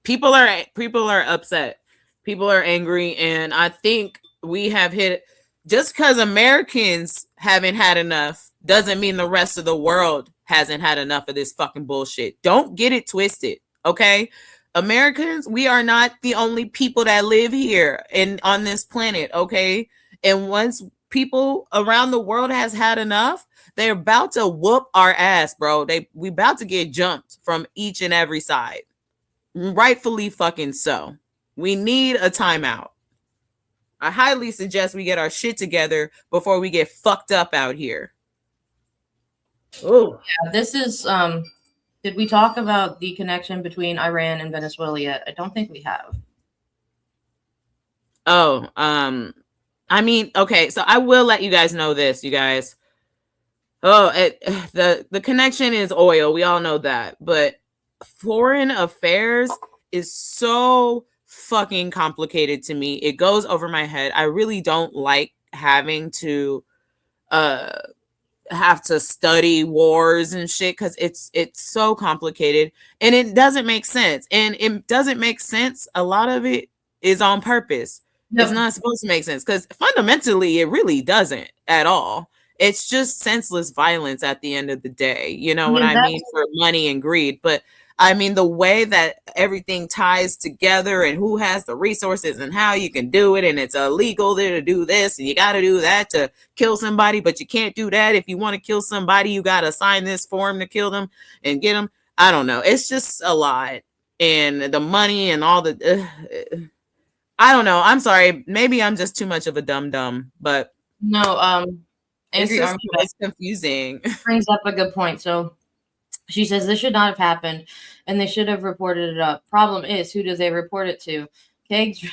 people are upset. People are angry, and I think we have just because Americans haven't had enough doesn't mean the rest of the world hasn't had enough of this fucking bullshit. Don't get it twisted, okay? Americans, we are not the only people that live here and on this planet, okay? And once people around the world has had enough, they're about to whoop our ass, bro. We about to get jumped from each and every side. Rightfully fucking so. We need a timeout. I highly suggest we get our shit together before we get fucked up out here. Oh, yeah, this is did we talk about the connection between Iran and Venezuela yet? I don't think we have. Oh, I mean, okay, so I will let you guys know this, you guys. Oh, the connection is oil. We all know that, but foreign affairs is so fucking complicated to me. It goes over my head. I really don't like having to have to study wars and shit because it's so complicated and it doesn't make sense. And it doesn't make sense. A lot of it is on purpose. It's not supposed to make sense because fundamentally it really doesn't at all. It's just senseless violence at the end of the day. You know what I mean? For money and greed. But I mean, the way that everything ties together and who has the resources and how you can do it. And it's illegal to do this and you got to do that to kill somebody. But you can't do that. If you want to kill somebody, you got to sign this form to kill them and get them. I don't know. It's just a lot. And the money and all the... I don't know. I'm sorry. Maybe I'm just too much of a dumb. But no, it's confusing. Brings up a good point. So she says this should not have happened and they should have reported it up. Problem is, who do they report it to? Kegs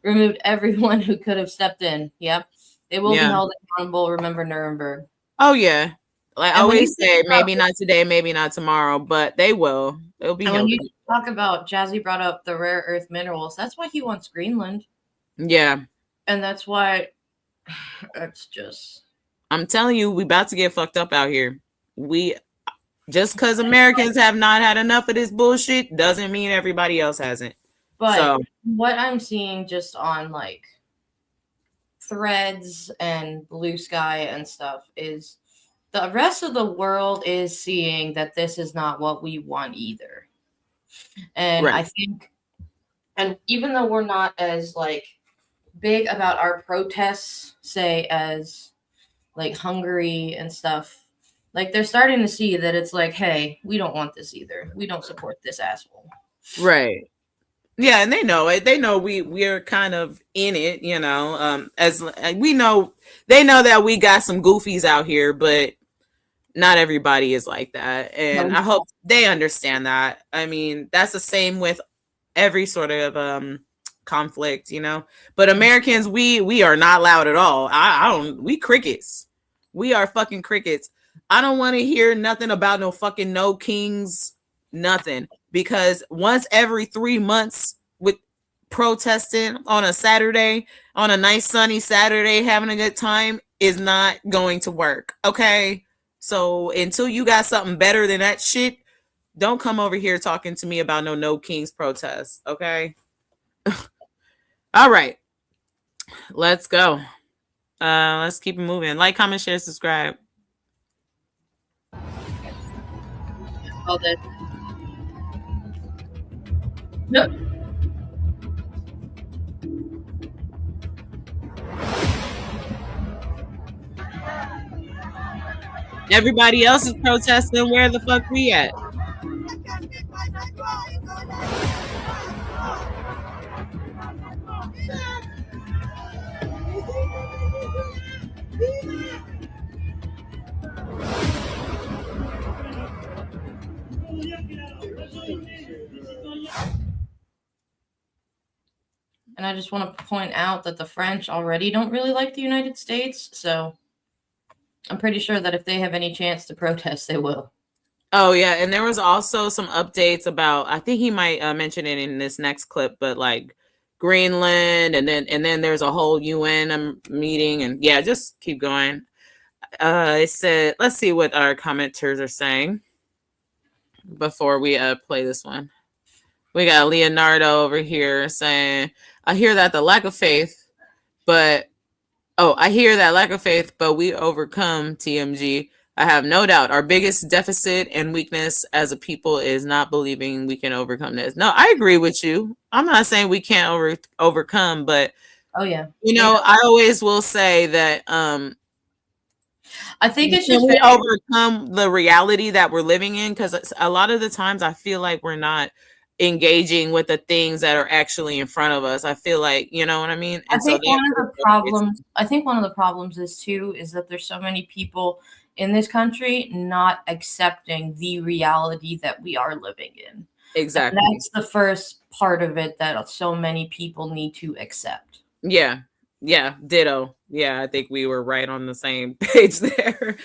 removed everyone who could have stepped in. Yep. They will be held accountable. Remember Nuremberg. Oh, yeah. Like I always say, maybe not today, maybe not tomorrow, but they will. They'll be held. When you talk about, Jazzy brought up the rare earth minerals. That's why he wants Greenland. Yeah. And that's why it's just... I'm telling you, we about to get fucked up out here. Just because Americans have not had enough of this bullshit doesn't mean everybody else hasn't. But what I'm seeing just on like Threads and Blue Sky and stuff is the rest of the world is seeing that this is not what we want either. And I think, and even though we're not as like big about our protests, say as like Hungary and stuff, like they're starting to see that it's like, hey, we don't want this either. We don't support this asshole. Right. Yeah, and they know it. They know we're kind of in it, you know. As we know, they know that we got some goofies out here, but not everybody is like that. And I hope they understand that. I mean, that's the same with every sort of conflict, you know. But Americans, we are not loud at all. We crickets. We are fucking crickets. I don't want to hear nothing about no fucking no kings, nothing. Because once every 3 months with protesting on a Saturday, on a nice sunny Saturday, having a good time is not going to work. Okay. So until you got something better than that shit, don't come over here talking to me about no kings protests. Okay. All right. Let's go. Let's keep it moving. Like, comment, share, subscribe. All that. Yep. Everybody else is protesting. Where the fuck we at? And I just want to point out that the French already don't really like the United States, so I'm pretty sure that if they have any chance to protest, they will. Oh, yeah. And there was also some updates about, I think he might mention it in this next clip, but like Greenland and then there's a whole UN meeting. And yeah, just keep going. It said, let's see what our commenters are saying before we play this one. We got Leonardo over here saying, I hear that lack of faith, but we overcome TMG. I have no doubt our biggest deficit and weakness as a people is not believing we can overcome this. No, I agree with you. I'm not saying we can't overcome, but oh yeah, I always will say that I think it's can just we very overcome the reality that we're living in, because a lot of the times I feel like we're not engaging with the things that are actually in front of us. I feel like, you know what I mean? I And so think one of the problems is too is that there's so many people in this country not accepting the reality that we are living in. exactly. And that's the first part of it that so many people need to accept. Yeah. Yeah. Ditto. Yeah. I think we were right on the same page there.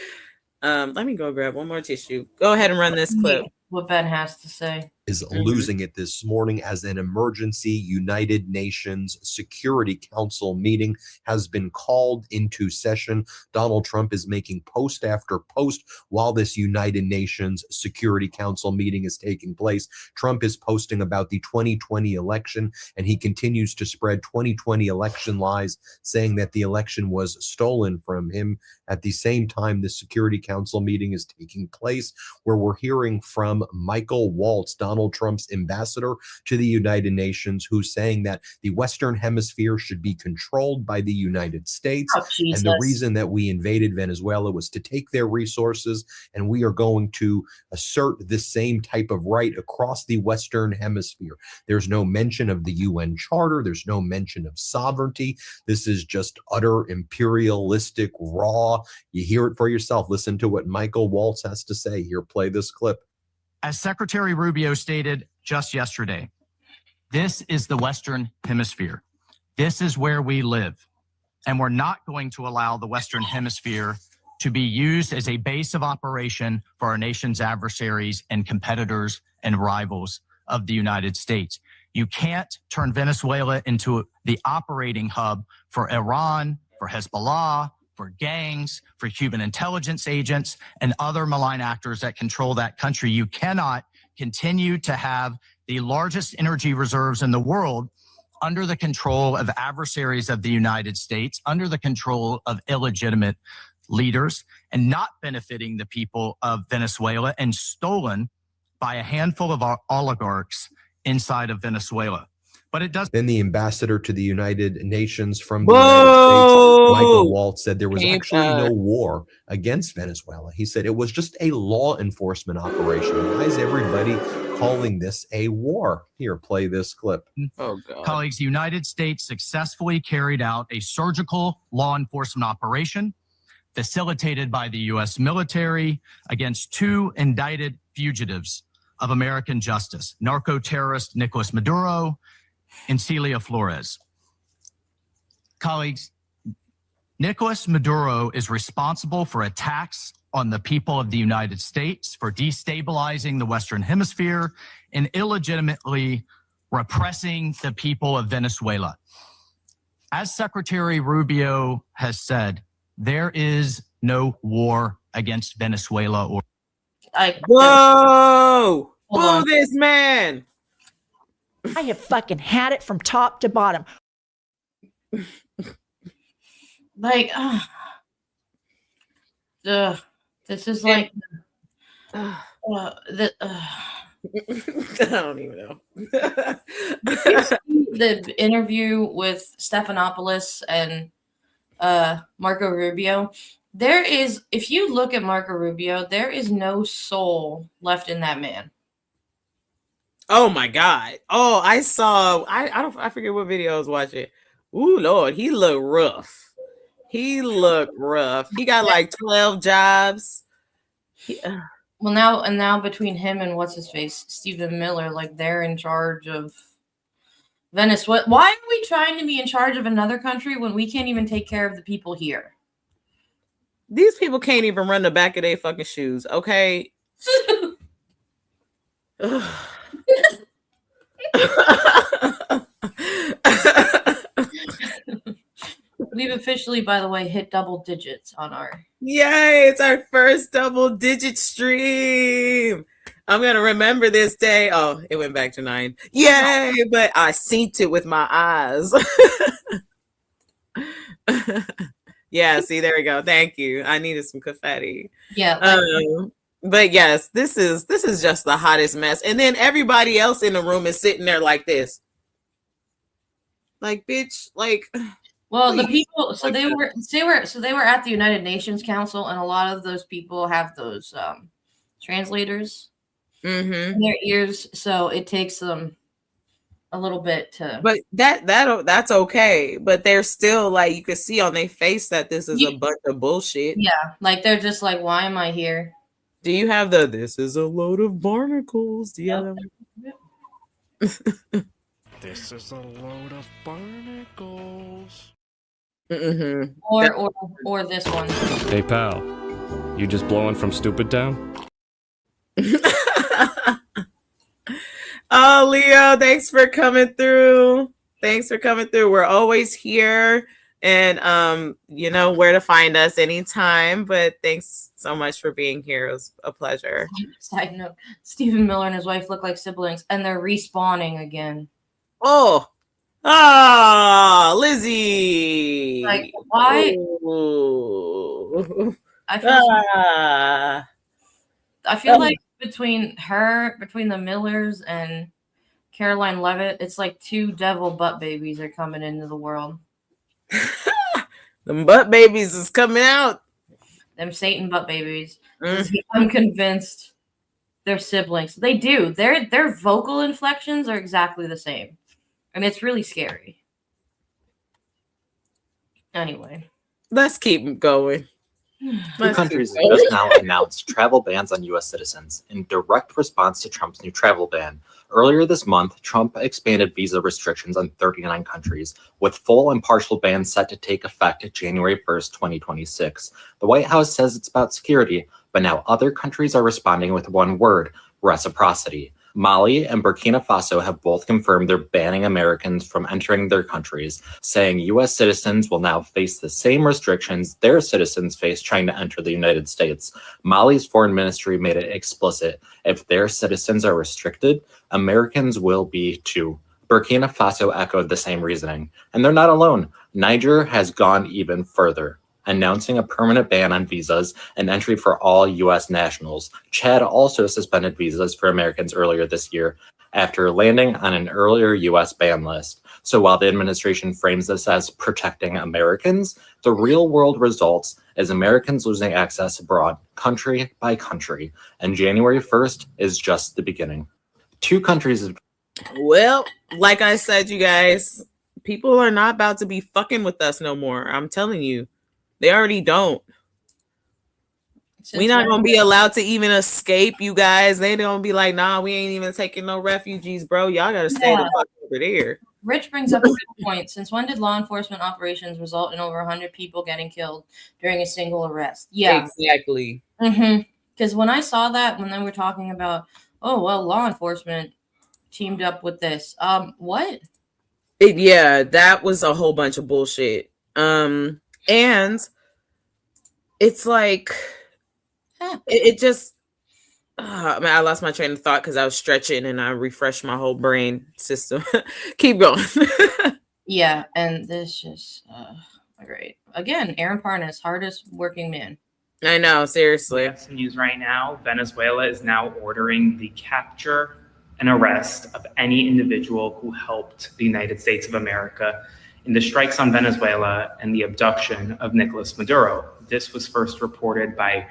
Let me go grab one more tissue. Go ahead and run this clip. What Ben has to say. Is losing it this morning as an emergency United Nations Security Council meeting has been called into session. Donald Trump is making post after post while this United Nations Security Council meeting is taking place. Trump is posting about the 2020 election, and he continues to spread 2020 election lies, saying that the election was stolen from him. At the same time, the Security Council meeting is taking place, where we're hearing from Michael Waltz, Donald Trump's ambassador to the United Nations, who's saying that the Western Hemisphere should be controlled by the United States. And the reason that we invaded Venezuela was to take their resources, and we are going to assert the same type of right across the Western Hemisphere. There's no mention of the UN Charter. There's no mention of sovereignty. This is just utter imperialistic, raw. You hear it for yourself. Listen to what Michael Waltz has to say. Here, play this clip. As Secretary Rubio stated just yesterday, this is the Western Hemisphere. This is where we live. And we're not going to allow the Western Hemisphere to be used as a base of operation for our nation's adversaries and competitors and rivals of the United States. You can't turn Venezuela into the operating hub for Iran, for Hezbollah, for gangs, for Cuban intelligence agents, and other malign actors that control that country. You cannot continue to have the largest energy reserves in the world under the control of adversaries of the United States, under the control of illegitimate leaders, and not benefiting the people of Venezuela, and stolen by a handful of oligarchs inside of Venezuela. But it does. Then the ambassador to the United Nations from the United States, Michael Waltz, said there was actually no war against Venezuela. He said it was just a law enforcement operation. Why is everybody calling this a war? Here, play this clip. Oh, God. Colleagues, the United States successfully carried out a surgical law enforcement operation facilitated by the U.S. military against two indicted fugitives of American justice, narco-terrorist Nicolas Maduro and Celia Flores. Colleagues, Nicolas Maduro is responsible for attacks on the people of the United States, for destabilizing the Western Hemisphere, and illegitimately repressing the people of Venezuela. As Secretary Rubio has said, there is no war against Venezuela. Whoa! Boo this man! I have fucking had it from top to bottom. Like, this is like, I don't even know. The interview with Stephanopoulos and Marco Rubio. There is, if you look at Marco Rubio, there is no soul left in that man. Oh my God. Oh, I saw, I forget what video I was watching. Ooh, Lord, he looked rough. He looked rough. He got like 12 jobs. Well, now between him and what's his face, Stephen Miller, like they're in charge of Venezuela. Why are we trying to be in charge of another country when we can't even take care of the people here? These people can't even run the back of their fucking shoes, okay? We've officially, by the way, hit double digits on our... Yay, it's our first double-digit stream. I'm going to remember this day. Oh, it went back to 9. Yay, but I seen it with my eyes. Yeah, see, there we go. Thank you. I needed some confetti. Yeah. But yes, this is just the hottest mess. And then everybody else in the room is sitting there like this. Like, bitch, like Well, the please. people, so they were at the United Nations Council, and a lot of those people have those translators in their ears, so it takes them a little bit to. But that's okay. But they're still like, you can see on their face that this is a bunch of bullshit. Yeah, like they're just like, why am I here? Do you have the "this is a load of barnacles"? Do you have that? This is a load of barnacles. Or this one. Hey pal, you just blowing from Stupid Town? Oh, Leo, thanks for coming through. We're always here, and you know where to find us anytime. But thanks so much for being here. It was a pleasure. Side note: Stephen Miller and his wife look like siblings, and they're respawning again. Lizzie. Like, why? Ooh. I feel like between the Millers and Caroline Levitt, it's like two devil butt babies are coming into the world. Them butt babies is coming out. Them Satan butt babies. I'm convinced they're siblings. They do. Their vocal inflections are exactly the same. And it's really scary. Anyway. Let's keep going. Two countries have just now announced travel bans on U.S. citizens in direct response to Trump's new travel ban. Earlier this month, Trump expanded visa restrictions on 39 countries, with full and partial bans set to take effect January 1st, 2026. The White House says it's about security, but now other countries are responding with one word: reciprocity. Mali and Burkina Faso have both confirmed they're banning Americans from entering their countries, saying U.S. citizens will now face the same restrictions their citizens face trying to enter the United States. Mali's foreign ministry made it explicit: if their citizens are restricted, Americans will be too. Burkina Faso echoed the same reasoning. And they're not alone. Niger has gone even further, announcing a permanent ban on visas and entry for all U.S. nationals. Chad also suspended visas for Americans earlier this year after landing on an earlier U.S. ban list. So while the administration frames this as protecting Americans, the real world results is Americans losing access abroad, country by country. And January 1st is just the beginning. Two countries. Well, like I said, you guys, people are not about to be fucking with us no more. I'm telling you. They already don't. We're not going to be allowed to even escape, you guys. They're going to be like, nah, we ain't even taking no refugees, bro. Y'all got to stay the fuck over there. Rich brings up a good point. Since when did law enforcement operations result in over 100 people getting killed during a single arrest? Yeah. Exactly. Because when I saw that, when they were talking about, oh, well, law enforcement teamed up with this. What? Yeah, that was a whole bunch of bullshit. And it's like, it just, I lost my train of thought because I was stretching and I refreshed my whole brain system. Keep going. Yeah, and this just, great. Again, Aaron Parnas, hardest working man. I know, seriously. Some news right now. Venezuela is now ordering the capture and arrest of any individual who helped the United States of America in the strikes on Venezuela and the abduction of Nicolas Maduro. This was first reported by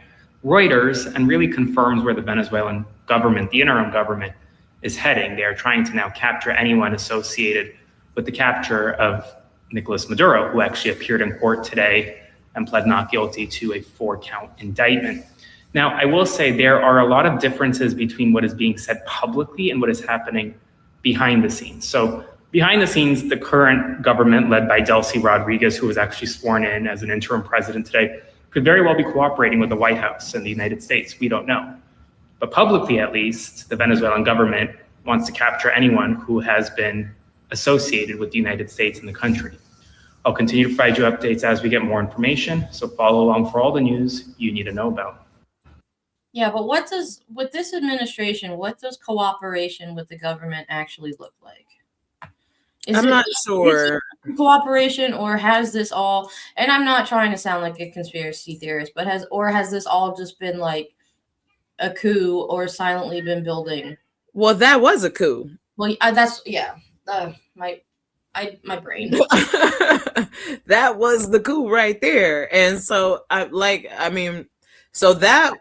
Reuters and really confirms where the Venezuelan government, the interim government, is heading. They are trying to now capture anyone associated with the capture of Nicolas Maduro, who actually appeared in court today and pled not guilty to a 4-count indictment. Now, I will say there are a lot of differences between what is being said publicly and what is happening behind the scenes. So behind the scenes, the current government led by Delcy Rodriguez, who was actually sworn in as an interim president today, could very well be cooperating with the White House and the United States. We don't know. But publicly, at least, the Venezuelan government wants to capture anyone who has been associated with the United States and the country. I'll continue to provide you updates as we get more information, so follow along for all the news you need to know about. Yeah, but with this administration, what does cooperation with the government actually look like? I'm not sure. Cooperation, or has this all, and I'm not trying to sound like a conspiracy theorist, but has this all just been like a coup or silently been building? Well, that was a coup. Well, that's my brain. That was the coup right there. And so so that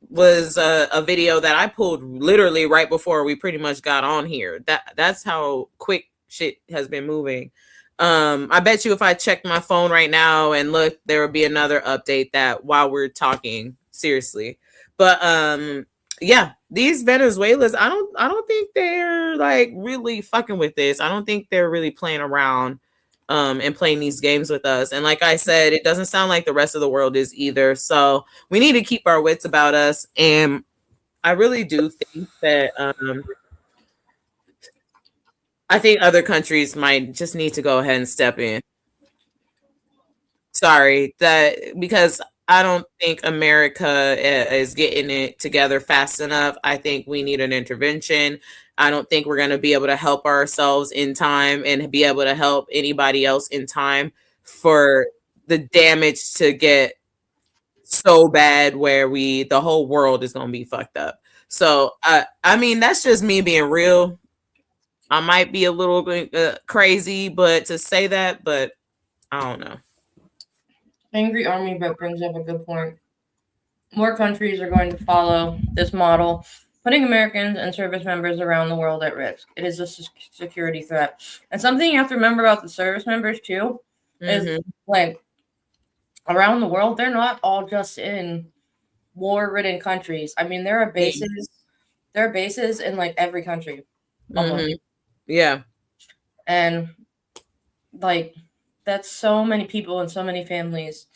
was a video that I pulled literally right before we pretty much got on here. That's how quick shit has been moving. I bet you if I checked my phone right now and look, there would be another update that while we're talking seriously. But yeah, these Venezuelans, I don't think they're like really fucking with this. I don't think they're really playing around and playing these games with us. And like I said, it doesn't sound like the rest of the world is either. So we need to keep our wits about us. And I really do think that I think other countries might just need to go ahead and step in. Sorry, because I don't think America is getting it together fast enough. I think we need an intervention. I don't think we're going to be able to help ourselves in time and be able to help anybody else in time for the damage to get so bad where the whole world is going to be fucked up. So, I mean, that's just me being real. I might be a little crazy, but to say that, but I don't know. Angry Army but brings up a good point. More countries are going to follow this model, putting Americans and service members around the world at risk. It is a security threat. And something you have to remember about the service members too is like around the world, they're not all just in war-ridden countries. I mean, there are bases in like every country. Yeah. And like that's so many people and so many families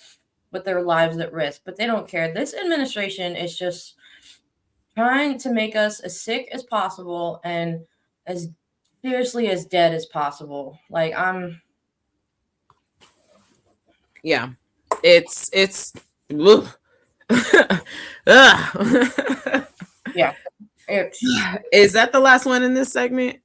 with their lives at risk, but they don't care. This administration is just trying to make us as sick as possible and as seriously as dead as possible. Like yeah, it's yeah. Is that the last one in this segment?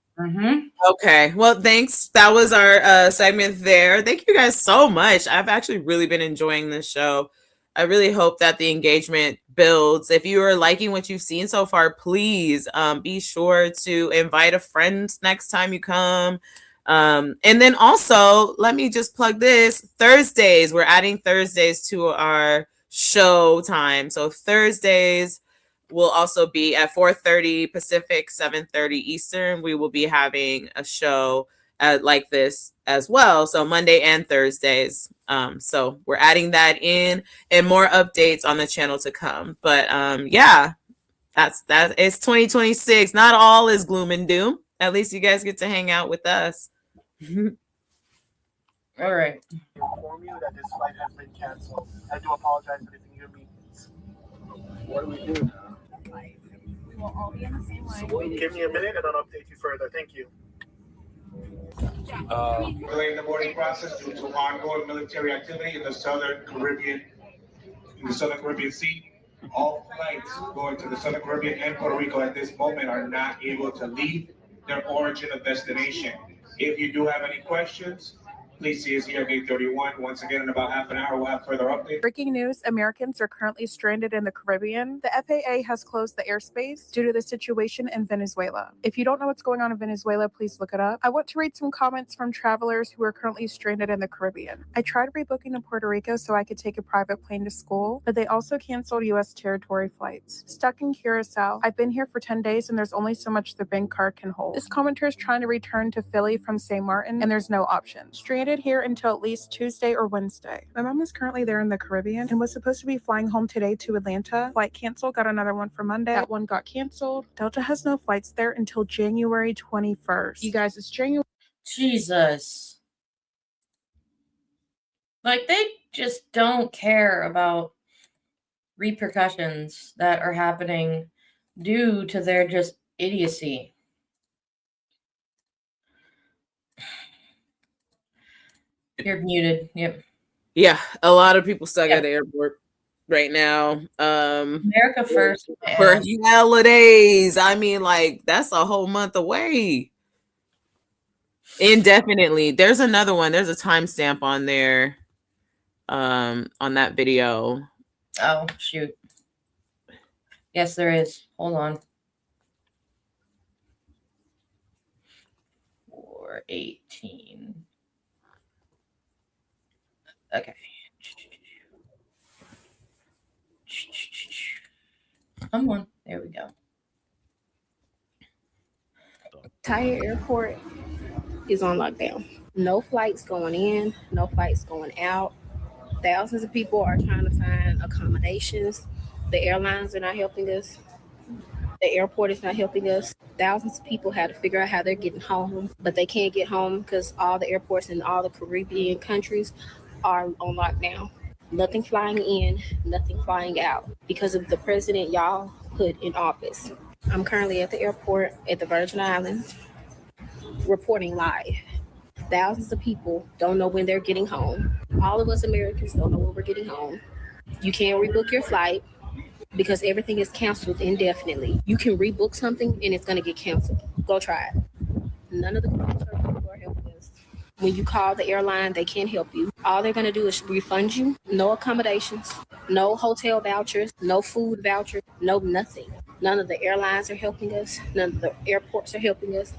Okay. Well, thanks. That was our segment there. Thank you guys so much. I've actually really been enjoying this show. I really hope that the engagement builds. If you are liking what you've seen so far, please be sure to invite a friend next time you come. And then also, let me just plug this. Thursdays, we're adding Thursdays to our show time. So Thursdays will also be at 4:30 Pacific, 7:30 Eastern. We will be having a show like this as well. So Monday and Thursdays. So we're adding that in and more updates on the channel to come. But yeah, that's it's 2026. Not all is gloom and doom. At least you guys get to hang out with us. All right. Inform you that this flight has been canceled. I do apologize for this inconvenience. What do we do now? We will all be in the same line. So give me a minute and I'll update you further. Thank you. Delaying the boarding process due to ongoing military activity in the Southern Caribbean Sea. All flights going to the Southern Caribbean and Puerto Rico at this moment are not able to leave their origin or destination. If you do have any questions, please see us here at Gate 31. Once again, in about half an hour, we'll have further updates. Breaking news, Americans are currently stranded in the Caribbean. The FAA has closed the airspace due to the situation in Venezuela. If you don't know what's going on in Venezuela, please look it up. I want to read some comments from travelers who are currently stranded in the Caribbean. I tried rebooking to Puerto Rico so I could take a private plane to school, but they also canceled U.S. territory flights. Stuck in Curacao. I've been here for 10 days and there's only so much the bank card can hold. This commenter is trying to return to Philly from St. Martin and there's no option. Stranded here until at least Tuesday or Wednesday. My mom is currently there in the Caribbean and was supposed to be flying home today to Atlanta. Flight canceled, got another one for Monday. That one got canceled. Delta has no flights there until January 21st. You guys, it's January. Jesus. Like, they just don't care about repercussions that are happening due to their just idiocy. You're muted. Yep. Yeah, a lot of people stuck at the airport right now. America first. For holidays. I mean, like, that's a whole month away. Indefinitely. There's another one. There's a timestamp on there. On that video. Oh, shoot. Yes, there is. Hold on. 4/18. Okay. Come on. There we go. Entire airport is on lockdown. No flights going in, no flights going out. Thousands of people are trying to find accommodations. The airlines are not helping us. The airport is not helping us. Thousands of people had to figure out how they're getting home, but they can't get home because all the airports in all the Caribbean countries are on lockdown. Nothing flying in, nothing flying out because of the president y'all put in office. I'm currently at the airport at the Virgin Islands reporting live. Thousands of people don't know when they're getting home. All of us Americans don't know when we're getting home. You can't rebook your flight because everything is canceled indefinitely. You can rebook something and it's going to get canceled. Go try it. None of the people are helping us. When you call the airline, they can't help you. All they're going to do is refund you. No accommodations, no hotel vouchers, no food vouchers, no nothing. None of the airlines are helping us. None of the airports are helping us.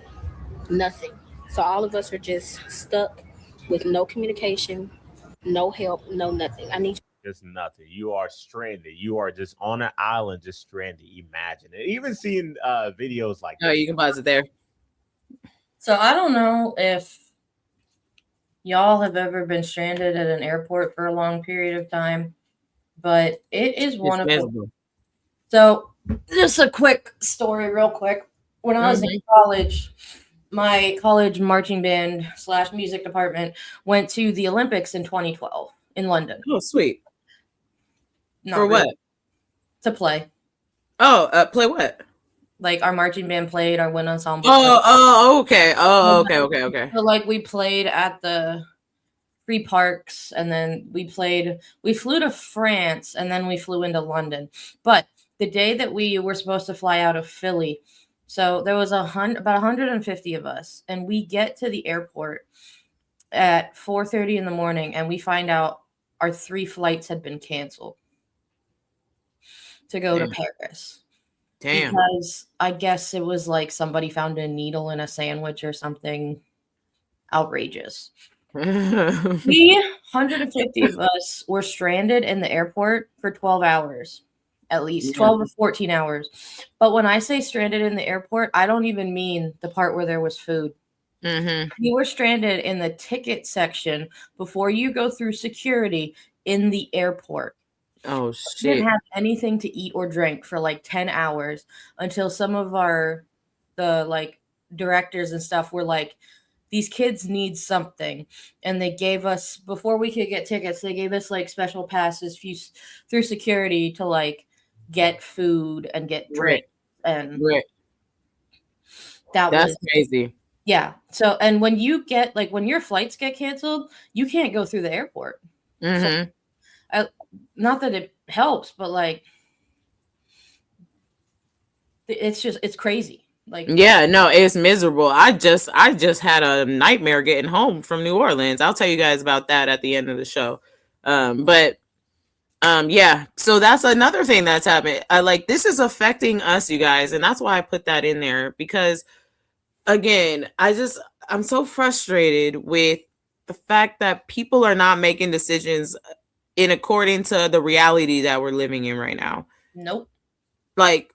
Nothing. So all of us are just stuck with no communication, no help, no nothing. I need just nothing. You are stranded. You are just on an island, just stranded. Imagine it. Even seeing videos like you can pause it there. So I don't know if y'all have ever been stranded at an airport for a long period of time, but it is one of them. So just a quick story, real quick. When I was in college, my college marching band / music department went to the Olympics in 2012 in London. Oh, sweet. Not For really. what? To play. Oh, play what? Like our marching band played, our wind ensemble. Okay. Okay. So like we played at the free parks, and then we flew to France, and then we flew into London. But the day that we were supposed to fly out of Philly, so there was about 150 of us, and we get to the airport at 4:30 in the morning, and we find out our 3 flights had been canceled to go to Paris. Damn. Because I guess it was like somebody found a needle in a sandwich or something outrageous. We 150 of us were stranded in the airport for 12 hours. At least 12 or 14 hours. But when I say stranded in the airport, I don't even mean the part where there was food. You were stranded in the ticket section before you go through security in the airport. Oh, We shit. didn't have anything to eat or drink for like 10 hours until some of the like directors and stuff were like, these kids need something. And they gave us, before we could get tickets, they gave us like special passes through security to like get food and get drinks. And that's crazy. Yeah. So, and when you get like, when your flights get canceled, you can't go through the airport. So, not that it helps, but like, it's crazy. Like, yeah, no, it's miserable. I just had a nightmare getting home from New Orleans. I'll tell you guys about that at the end of the show. Yeah, so that's another thing that's happened. This is affecting us, you guys, and that's why I put that in there, because again, I'm so frustrated with the fact that people are not making decisions in according to the reality that we're living in right now. Nope. Like,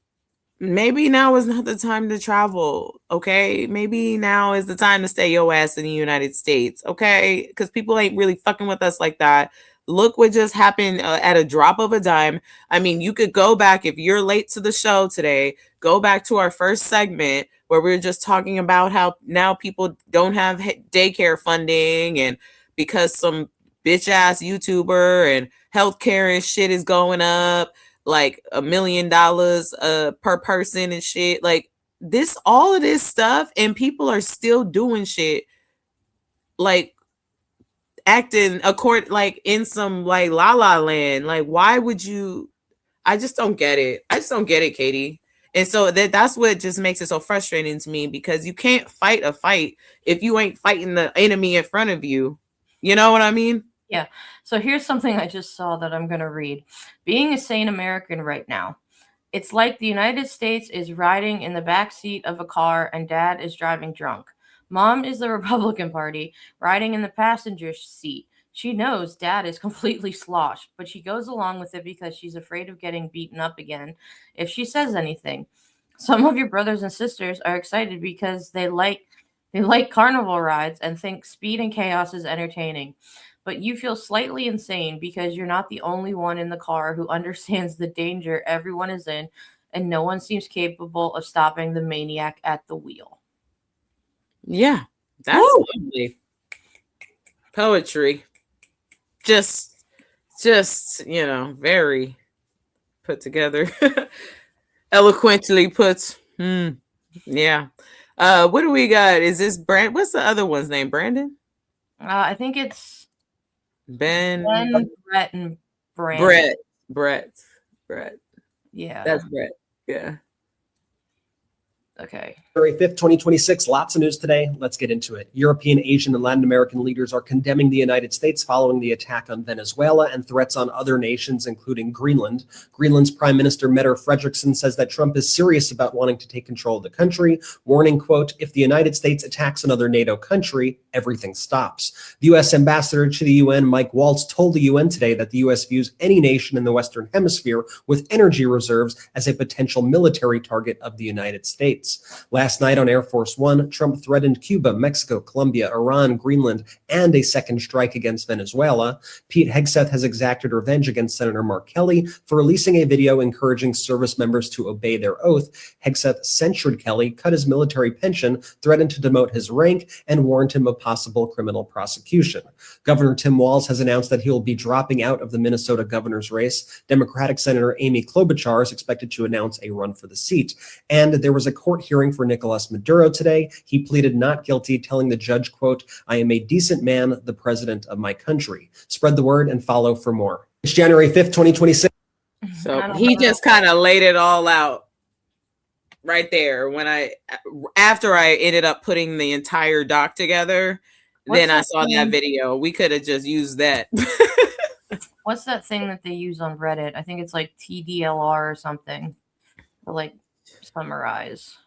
maybe now is not the time to travel, okay? Maybe now is the time to stay your ass in the United States, okay? Because people ain't really fucking with us like that. Look what just happened at a drop of a dime. I mean, you could go back, if you're late to the show today, go back to our first segment where we were just talking about how now people don't have daycare funding, and because some bitch ass YouTuber and healthcare and shit is going up like $1 million per person and shit. Like this, all of this stuff, and people are still doing shit like acting like in some like la la land. Like, why would you? I just don't get it. I just don't get it, Katie. And so that's what just makes it so frustrating to me, because you can't fight a fight if you ain't fighting the enemy in front of you. You know what I mean? Yeah. So here's something I just saw that I'm going to read. Being a sane American right now, it's like the United States is riding in the back seat of a car and dad is driving drunk. Mom is the Republican Party riding in the passenger seat. She knows dad is completely sloshed, but she goes along with it because she's afraid of getting beaten up again if she says anything. Some of your brothers and sisters are excited because they like carnival rides and think speed and chaos is entertaining. But you feel slightly insane because you're not the only one in the car who understands the danger everyone is in, and no one seems capable of stopping the maniac at the wheel. Yeah, that's lovely. Poetry. Just, very put together. Eloquently put. Yeah. What do we got? Is this Brand? What's the other one's name? Brandon? I think it's Ben, Brett, and Brandon. Brett. Yeah. That's Brett. Yeah. Okay. February 5th, 2026. Lots of news today. Let's get into it. European, Asian, and Latin American leaders are condemning the United States following the attack on Venezuela and threats on other nations, including Greenland. Greenland's Prime Minister Mette Frederiksen says that Trump is serious about wanting to take control of the country, warning, quote, if the United States attacks another NATO country, everything stops. The U.S. ambassador to the UN, Mike Waltz, told the UN today that the U.S. views any nation in the Western Hemisphere with energy reserves as a potential military target of the United States. Last night on Air Force One, Trump threatened Cuba, Mexico, Colombia, Iran, Greenland, and a second strike against Venezuela. Pete Hegseth has exacted revenge against Senator Mark Kelly for releasing a video encouraging service members to obey their oath. Hegseth censured Kelly, cut his military pension, threatened to demote his rank, and warned him of possible criminal prosecution. Governor Tim Walz has announced that he will be dropping out of the Minnesota governor's race. Democratic Senator Amy Klobuchar is expected to announce a run for the seat. And there was a court hearing for Nicolas Maduro today. He pleaded not guilty, telling the judge, quote, I am a decent man, the president of my country. Spread the word and follow for more. It's January 5th, 2026. So he just kind of laid it all out right there. After I ended up putting the entire doc together, then I saw that video. We could have just used that. What's that thing that they use on Reddit? I think it's like TDLR or something. Or like summarize.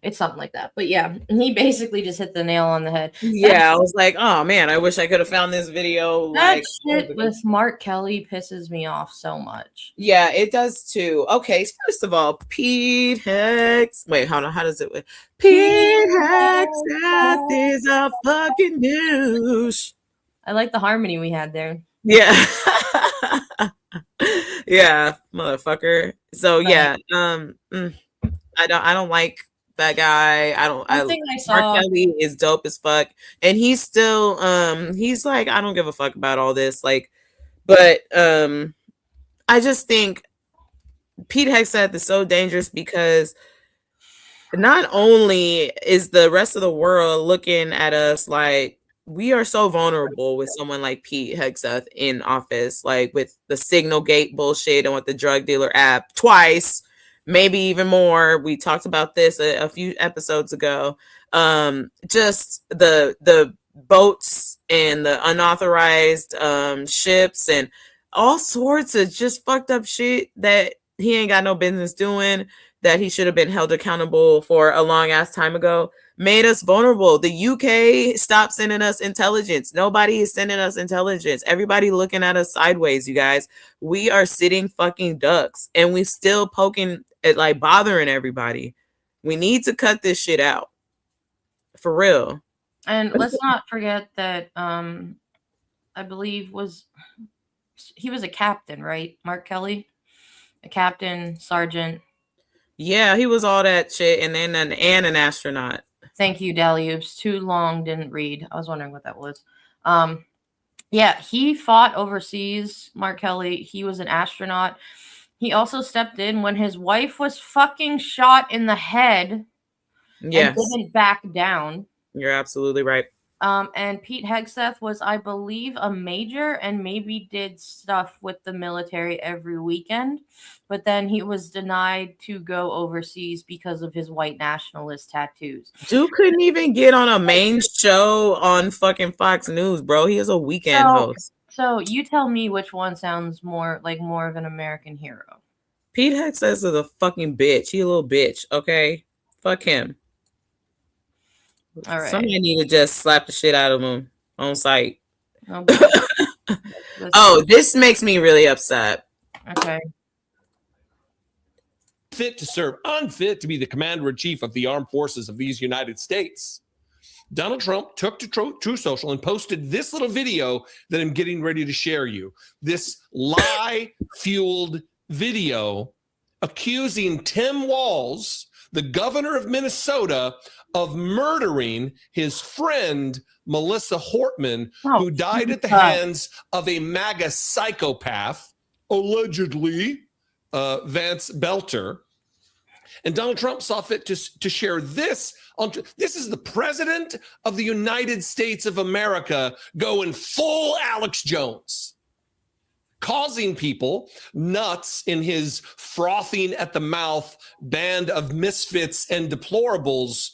It's something like that. But yeah, he basically just hit the nail on the head. Yeah, I was like, oh man, I wish I could have found this video. That shit with Mark Kelly pisses me off so much. Yeah, it does too. Okay, first of all, Pete Hex. Wait, hold on. How does it? Pete Hegseth is a fucking douche. I like the harmony we had there. Yeah. Yeah, motherfucker. So yeah, I don't like that guy. Mark Kelly is dope as fuck, and he's still he's like, I don't give a fuck about all this, like, but I just think Pete Hegseth is so dangerous because not only is the rest of the world looking at us like we are so vulnerable with someone like Pete Hegseth in office, like with the Signal Gate bullshit and with the drug dealer app twice, maybe even more. We talked about this a few episodes ago. Just the boats and the unauthorized ships and all sorts of just fucked up shit that he ain't got no business doing, that he should have been held accountable for a long ass time ago, made us vulnerable. The UK stopped sending us intelligence. Nobody is sending us intelligence. Everybody looking at us sideways, you guys. We are sitting fucking ducks and we still poking at, like, bothering everybody. We need to cut this shit out. For real. And let's not forget that I believe he was a captain, right? Mark Kelly? A captain, sergeant. Yeah, he was all that shit, and then an astronaut. Thank you, Dally. It was too long, didn't read. I was wondering what that was. Yeah, he fought overseas, Mark Kelly. He was an astronaut. He also stepped in when his wife was fucking shot in the head. Yes. And didn't back down. You're absolutely right. And Pete Hegseth was, I believe, a major and maybe did stuff with the military every weekend. But then he was denied to go overseas because of his white nationalist tattoos. Dude couldn't even get on a main show on fucking Fox News, bro. He is a weekend host. So you tell me which one sounds more of an American hero. Pete Hegseth is a fucking bitch. He a little bitch, okay? Fuck him. All right. Somebody need to just slap the shit out of him on sight. Oh, oh, this makes me really upset. Okay. Fit to serve, unfit to be the commander-in-chief of the armed forces of these United States. Donald Trump took to True Social and posted this little video that I'm getting ready to share you. This lie-fueled video accusing Tim Walz, the governor of Minnesota, of murdering his friend, Melissa Hortman, who died at the hands of a MAGA psychopath, allegedly Vance Belter. And Donald Trump saw fit to share this. This is the president of the United States of America going full Alex Jones, causing people nuts in his frothing at the mouth band of misfits and deplorables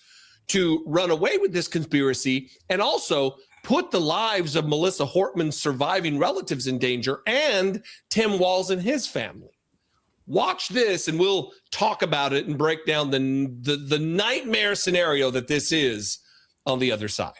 to run away with this conspiracy and also put the lives of Melissa Hortman's surviving relatives in danger and Tim Walz and his family. Watch this and we'll talk about it and break down the nightmare scenario that this is on the other side.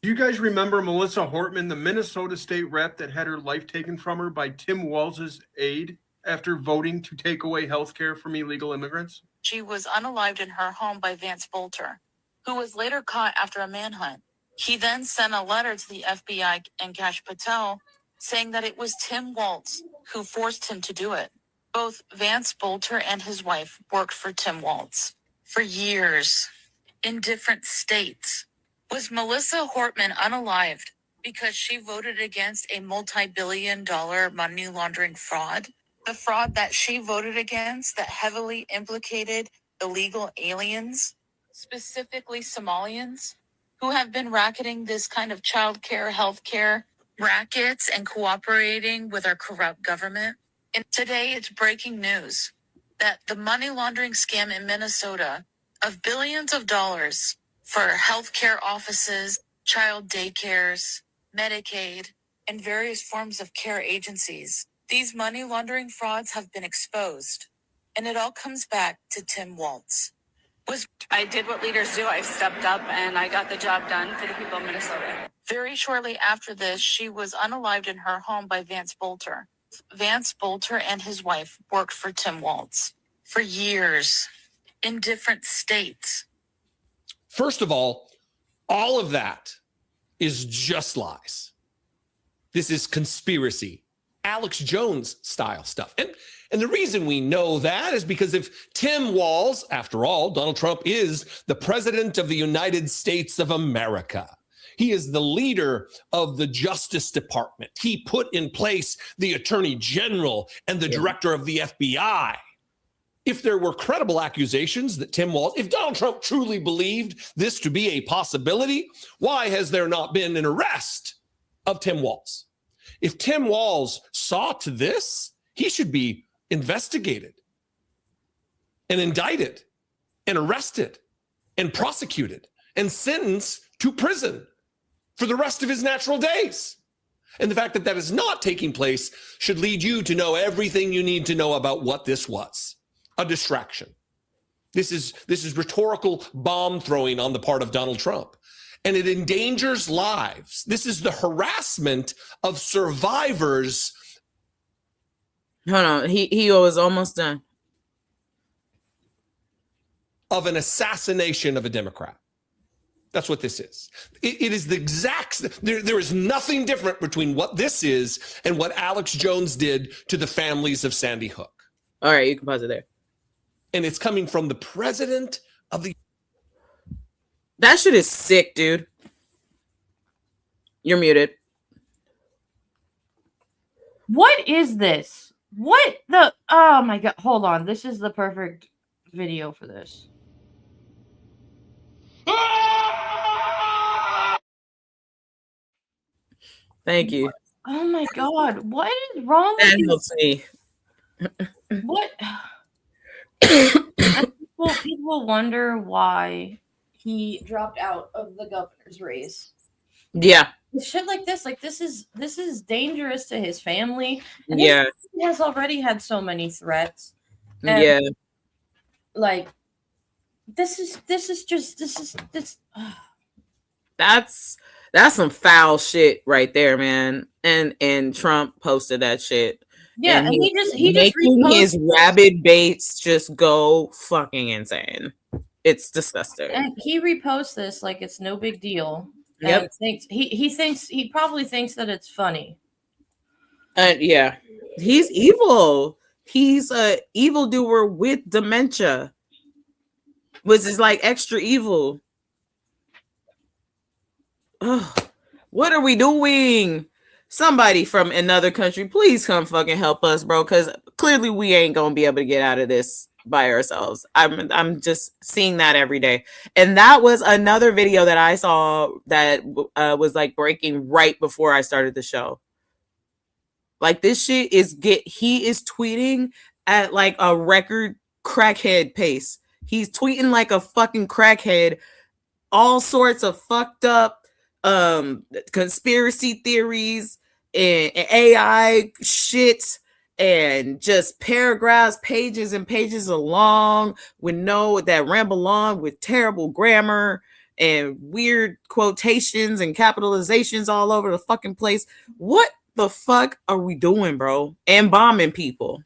Do you guys remember Melissa Hortman, the Minnesota state rep that had her life taken from her by Tim Walz's aide after voting to take away health care from illegal immigrants? She was unalived in her home by Vance Bolter, who was later caught after a manhunt. He then sent a letter to the FBI and Kash Patel saying that it was Tim Walz who forced him to do it. Both Vance Bolter and his wife worked for Tim Walz for years in different states. Was Melissa Hortman unalived because she voted against a multi-billion-dollar money laundering fraud? The fraud that she voted against that heavily implicated illegal aliens, specifically Somalians, who have been racketing this kind of childcare, healthcare rackets and cooperating with our corrupt government. And today it's breaking news that the money laundering scam in Minnesota of billions of dollars for healthcare offices, child daycares, Medicaid, and various forms of care agencies. These money laundering frauds have been exposed, and it all comes back to Tim Walz. I did what leaders do. I stepped up and I got the job done for the people of Minnesota. Very shortly after this, she was unalived in her home by Vance Bolter. Vance Bolter and his wife worked for Tim Walz for years in different states. First of all of that is just lies. This is conspiracy, Alex Jones style stuff. And the reason we know that is because if Tim Walz, after all, Donald Trump is the president of the United States of America. He is the leader of the Justice Department. He put in place the Attorney General and the director of the FBI. If there were credible accusations that Tim Walz, if Donald Trump truly believed this to be a possibility, why has there not been an arrest of Tim Walz? If Tim Walz saw to this, he should be investigated and indicted and arrested and prosecuted and sentenced to prison for the rest of his natural days. And the fact that that is not taking place should lead you to know everything you need to know about what this was. A distraction. This is rhetorical bomb throwing on the part of Donald Trump. And it endangers lives. This is the harassment of survivors. Hold on. He was almost done. Of an assassination of a Democrat. That's what this is. It is the exact, there is nothing different between what this is and what Alex Jones did to the families of Sandy Hook. All right, you can pause it there. And it's coming from the president of the... That shit is sick, dude. You're muted. What is this? What the... Oh my God. Hold on. This is the perfect video for this. Thank you. Oh my God. What is wrong That with you? helps me. What? And people wonder why he dropped out of the governor's race. Yeah. Shit like this is dangerous to his family. And Yeah. he has already had so many threats. And, Yeah. like this. That's some foul shit right there, man. And Trump posted that shit. Yeah, and he just making his reposted rabid baits just go fucking insane. It's disgusting. And he reposts this like it's no big deal. Yep. And he probably thinks that it's funny. Yeah, he's evil. He's a evildoer with dementia, which is like extra evil. Oh, what are we doing? Somebody from another country, please come fucking help us, bro. Because clearly we ain't gonna be able to get out of this by ourselves. I'm just seeing that every day. And that was another video that I saw that was like breaking right before I started the show. Like this shit is he is tweeting at like a record crackhead pace. He's tweeting like a fucking crackhead, all sorts of fucked up conspiracy theories and AI shit, and just paragraphs, pages and pages long that ramble on with terrible grammar and weird quotations and capitalizations all over the fucking place. What the fuck are we doing, bro? And bombing people.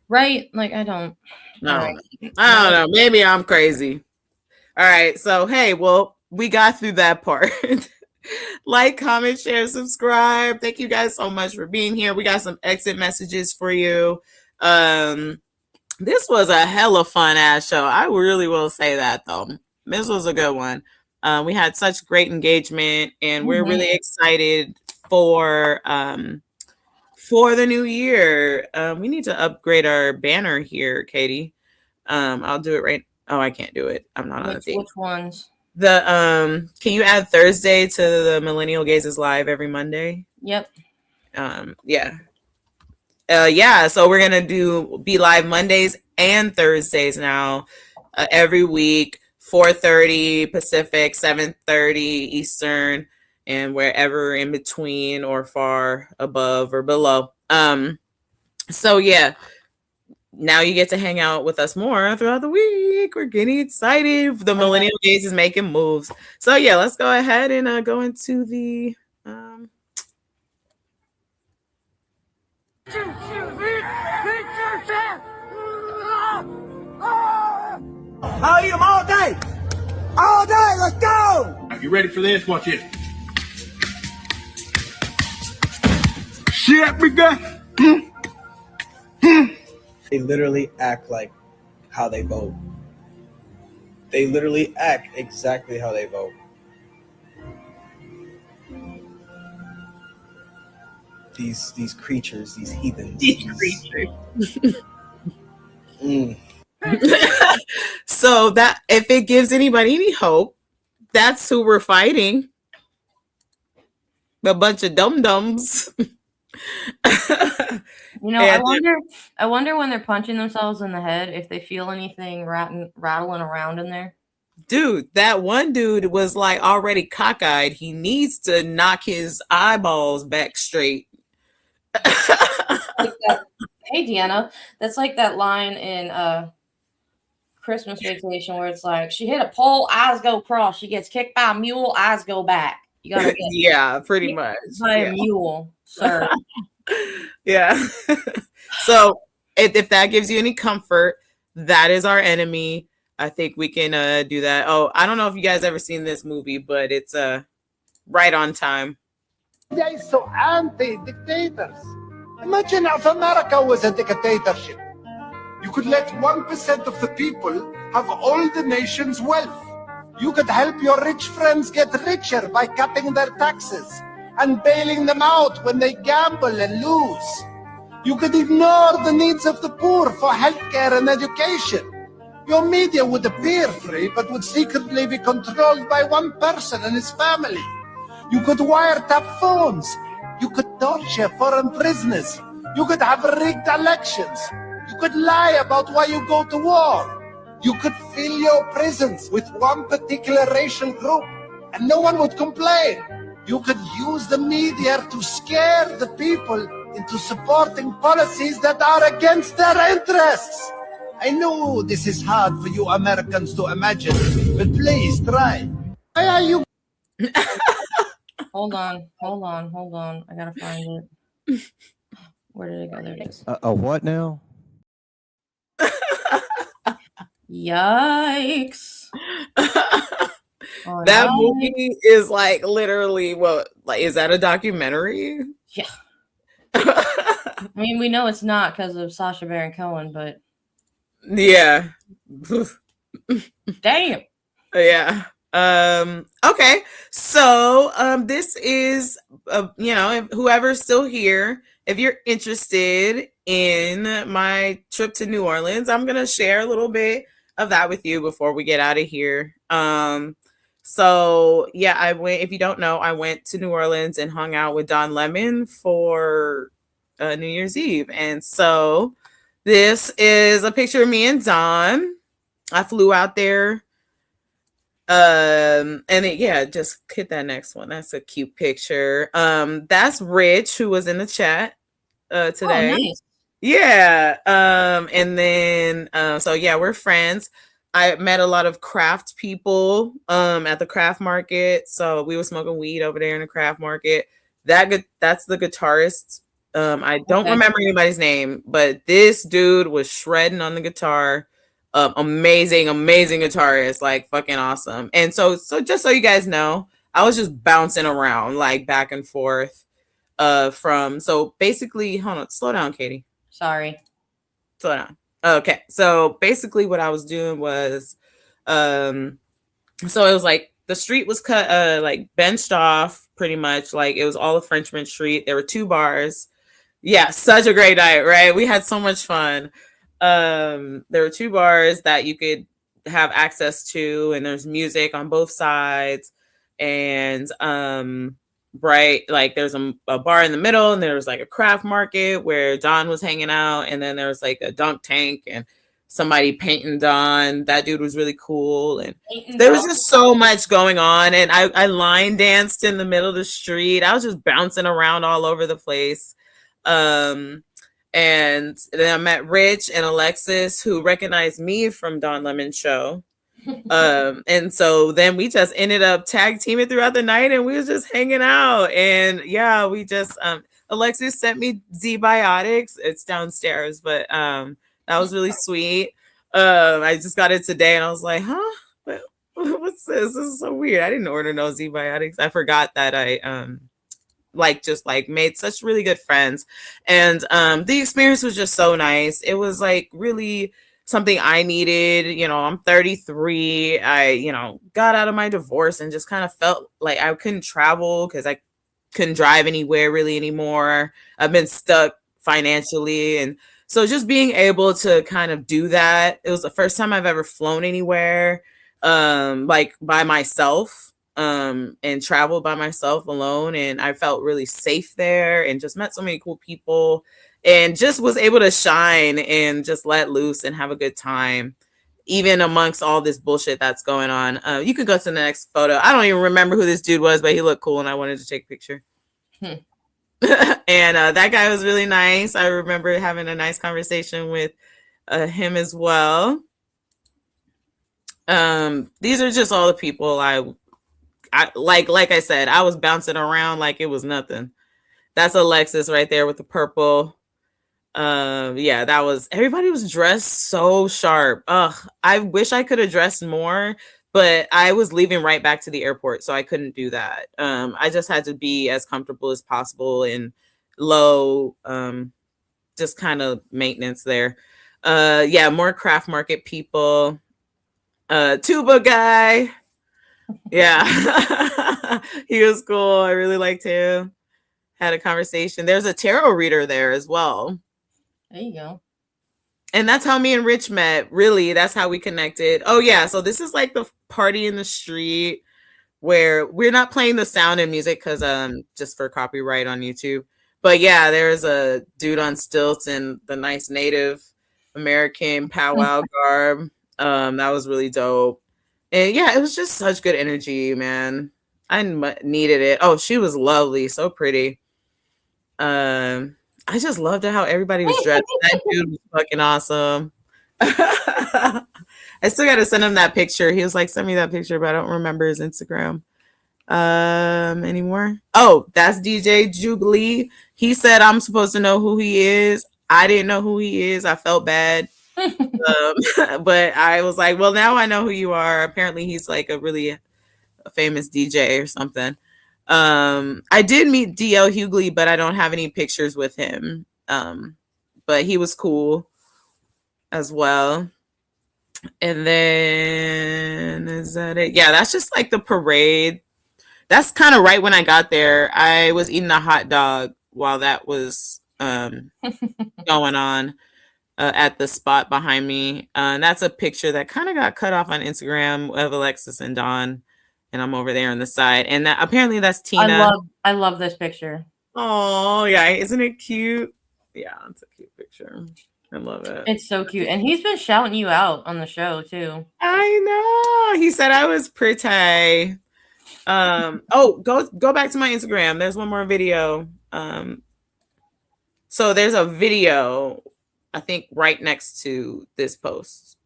Right? Like I don't know. Maybe I'm crazy. All right. So hey, well, we got through that part. Like, comment, share, subscribe. Thank you guys so much for being here. We got some exit messages for you. This was a hella fun ass show. I really will say that though. This was a good one. We had such great engagement, and we're really excited for the new year. We need to upgrade our banner here, Katie. I'll do it right. Oh, I can't do it. I'm not on the thing. Which ones? Can you add Thursday to the Millennial Gazes Live every Monday? Yep. Yeah. So we're gonna be live Mondays and Thursdays now, every week, 4:30 Pacific, 7:30 Eastern, and wherever in between or far above or below. So yeah, now you get to hang out with us more throughout the week. We're getting excited. The Millennial Gaze is making moves. So yeah, let's go ahead and go into the Volume all day! All day, let's go! You ready for this? Watch it. Shit, we got. They literally act like how they vote. They literally act exactly how they vote. These creatures, these heathens. These creatures. So that if it gives anybody any hope, that's who we're fighting. A bunch of dum-dums. You know, I wonder when they're punching themselves in the head if they feel anything rattling around in there. Dude, that one dude was like already cockeyed. He needs to knock his eyeballs back straight. Like that, hey Deanna, that's like that line in Christmas Vacation where it's like she hit a pole, eyes go cross. She gets kicked by a mule, eyes go back. You gotta get yeah, pretty much by a mule, sir. Yeah. So if that gives you any comfort, that is our enemy. I think we can do that. Oh, I don't know if you guys ever seen this movie, but it's right on time. They're so anti-dictators. Imagine if America was a dictatorship. You could let 1% of the people have all the nation's wealth. You could help your rich friends get richer by cutting their taxes and bailing them out when they gamble and lose. You could ignore the needs of the poor for healthcare and education. Your media would appear free, but would secretly be controlled by one person and his family. You could wiretap phones. You could torture foreign prisoners. You could have rigged elections. You could lie about why you go to war. You could fill your prisons with one particular racial group, and no one would complain. You could use the media to scare the people into supporting policies that are against their interests. I know this is hard for you Americans to imagine, but please try. Why are you... Hold on. I gotta find it. Where did it go? There it is. A what now? Yikes. That movie is like literally is that a documentary? Yeah. I mean, we know it's not because of Sacha Baron Cohen, but yeah. Damn. Yeah. Okay. So this is whoever's still here, if you're interested in my trip to New Orleans, I'm gonna share a little bit of that with you before we get out of here. So yeah, I went, if you don't know, I went to New Orleans and hung out with Don Lemon for New Year's Eve. And so this is a picture of me and Don. I flew out there. Just hit that next one. That's a cute picture. That's Rich, who was in the chat today. Oh, nice. Yeah. And then so yeah, we're friends. I met a lot of craft people at the craft market. So we were smoking weed over there in the craft market. That's the guitarist. I don't remember anybody's name, but this dude was shredding on the guitar. Amazing guitarist, like fucking awesome. And so just so you guys know, I was just bouncing around like back and forth so basically, hold on, slow down, Katie. Sorry. Slow down. Okay. So basically what I was doing was so it was like the street was cut like benched off pretty much, like it was all a Frenchman Street. There were 2 bars. Yeah, such a great night, right? We had so much fun. There were 2 bars that you could have access to, and there's music on both sides. And like there's a bar in the middle, and there was like a craft market where Don was hanging out, and then there was like a dunk tank and somebody painting Don. That dude was really cool, and there was just so much going on. And I line danced in the middle of the street. I was just bouncing around all over the place. And then I met Rich and Alexis, who recognized me from Don Lemon's show. And so then we just ended up tag teaming throughout the night, and we was just hanging out. And yeah, we just Alexis sent me Z-Biotics. It's downstairs, but that was really sweet. I just got it today, and I was like, huh? What's this? This is so weird. I didn't order no Z-Biotics. I forgot that I made such really good friends. And the experience was just so nice. It was like really something I needed. I'm 33. I got out of my divorce and just kind of felt like I couldn't travel because I couldn't drive anywhere really anymore. I've been stuck financially, and so just being able to kind of do that, it was the first time I've ever flown anywhere like by myself. And traveled by myself alone, and I felt really safe there, and just met so many cool people, and just was able to shine and just let loose and have a good time, even amongst all this bullshit that's going on. You could go to the next photo. I don't even remember who this dude was, but he looked cool, and I wanted to take a picture. And that guy was really nice. I remember having a nice conversation with him as well. These are just all the people I like I said, I was bouncing around like it was nothing. That's Alexis right there with the purple. Yeah, that was, everybody was dressed so sharp. I wish I could have dressed more, but I was leaving right back to the airport, so I couldn't do that. I just had to be as comfortable as possible and low, just kind of maintenance there. Yeah, more craft market people. Tuba guy. Yeah, he was cool. I really liked him. Had a conversation. There's a tarot reader there as well. There you go. And that's how me and Rich met. Really, that's how we connected. Oh yeah, so this is like the party in the street where we're not playing the sound and music because just for copyright on YouTube. But yeah, there's a dude on stilts in the nice Native American powwow garb. That was really dope. And yeah, it was just such good energy, man. I needed it. Oh, she was lovely, so pretty. I just loved how everybody was dressed. That dude was fucking awesome. I still gotta send him that picture. He was like, send me that picture, but I don't remember his Instagram anymore. Oh, that's DJ Jubilee. He said I'm supposed to know who he is. I didn't know who he is. I felt bad. But I was like, well, now I know who you are. Apparently he's like a really famous DJ or something. I did meet DL Hughley, but I don't have any pictures with him. But he was cool as well. And then is that it? Yeah, that's just like the parade. That's kind of right when I got there. I was eating a hot dog while that was going on at the spot behind me. And that's a picture that kind of got cut off on Instagram of Alexis and Dawn. And I'm over there on the side. And that apparently that's Tina. I love this picture. Oh, yeah. Isn't it cute? Yeah, it's a cute picture. I love it. It's so cute. And he's been shouting you out on the show too. I know. He said I was pretty. Oh, go back to my Instagram. There's one more video. So there's a video, I think, right next to this post.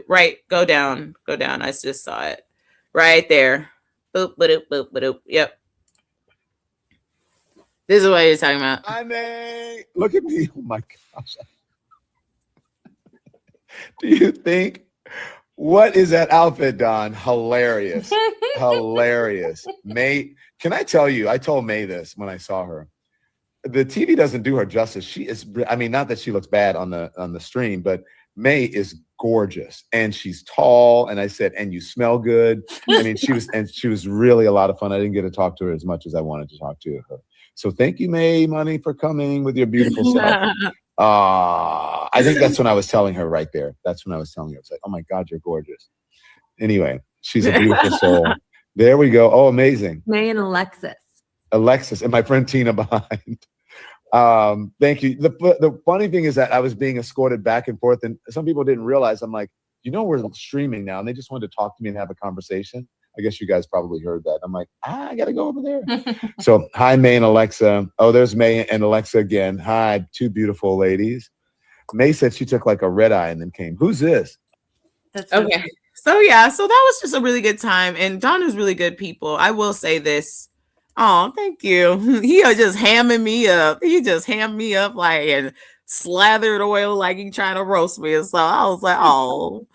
Right, go down. I just saw it. Right there. Boop, ba-doop, boop, ba-doop. Yep. This is what you're talking about. Honey, look at me. Oh my gosh. Do you think, what is that outfit, Don? Hilarious. Hilarious. May, can I tell you, I told May this when I saw her. The TV doesn't do her justice. She is, I mean, not that she looks bad on the stream, but May is gorgeous and she's tall. And I said, and you smell good. I mean, she was really a lot of fun. I didn't get to talk to her as much as I wanted to talk to her. So thank you, May Money, for coming with your beautiful self. I think that's when I was telling her right there. That's when I was telling her. It's like, oh my God, you're gorgeous. Anyway, she's a beautiful soul. There we go. Oh, amazing. May and Alexis. Alexis and my friend Tina behind. Thank you. The funny thing is that I was being escorted back and forth, and some people didn't realize. I'm like, we're streaming now, and they just wanted to talk to me and have a conversation. I guess you guys probably heard that. I'm like, I gotta go over there. So hi, May and Alexa. Oh, there's May and Alexa again. Hi, two beautiful ladies. May said she took like a red eye and then came. Who's this? That's so Okay. cute. So yeah, so that was just a really good time. And Don is really good people. I will say this. Oh, thank you. He just hamming me up. He just hammed me up like and slathered oil like he trying to roast me. And so I was like, oh.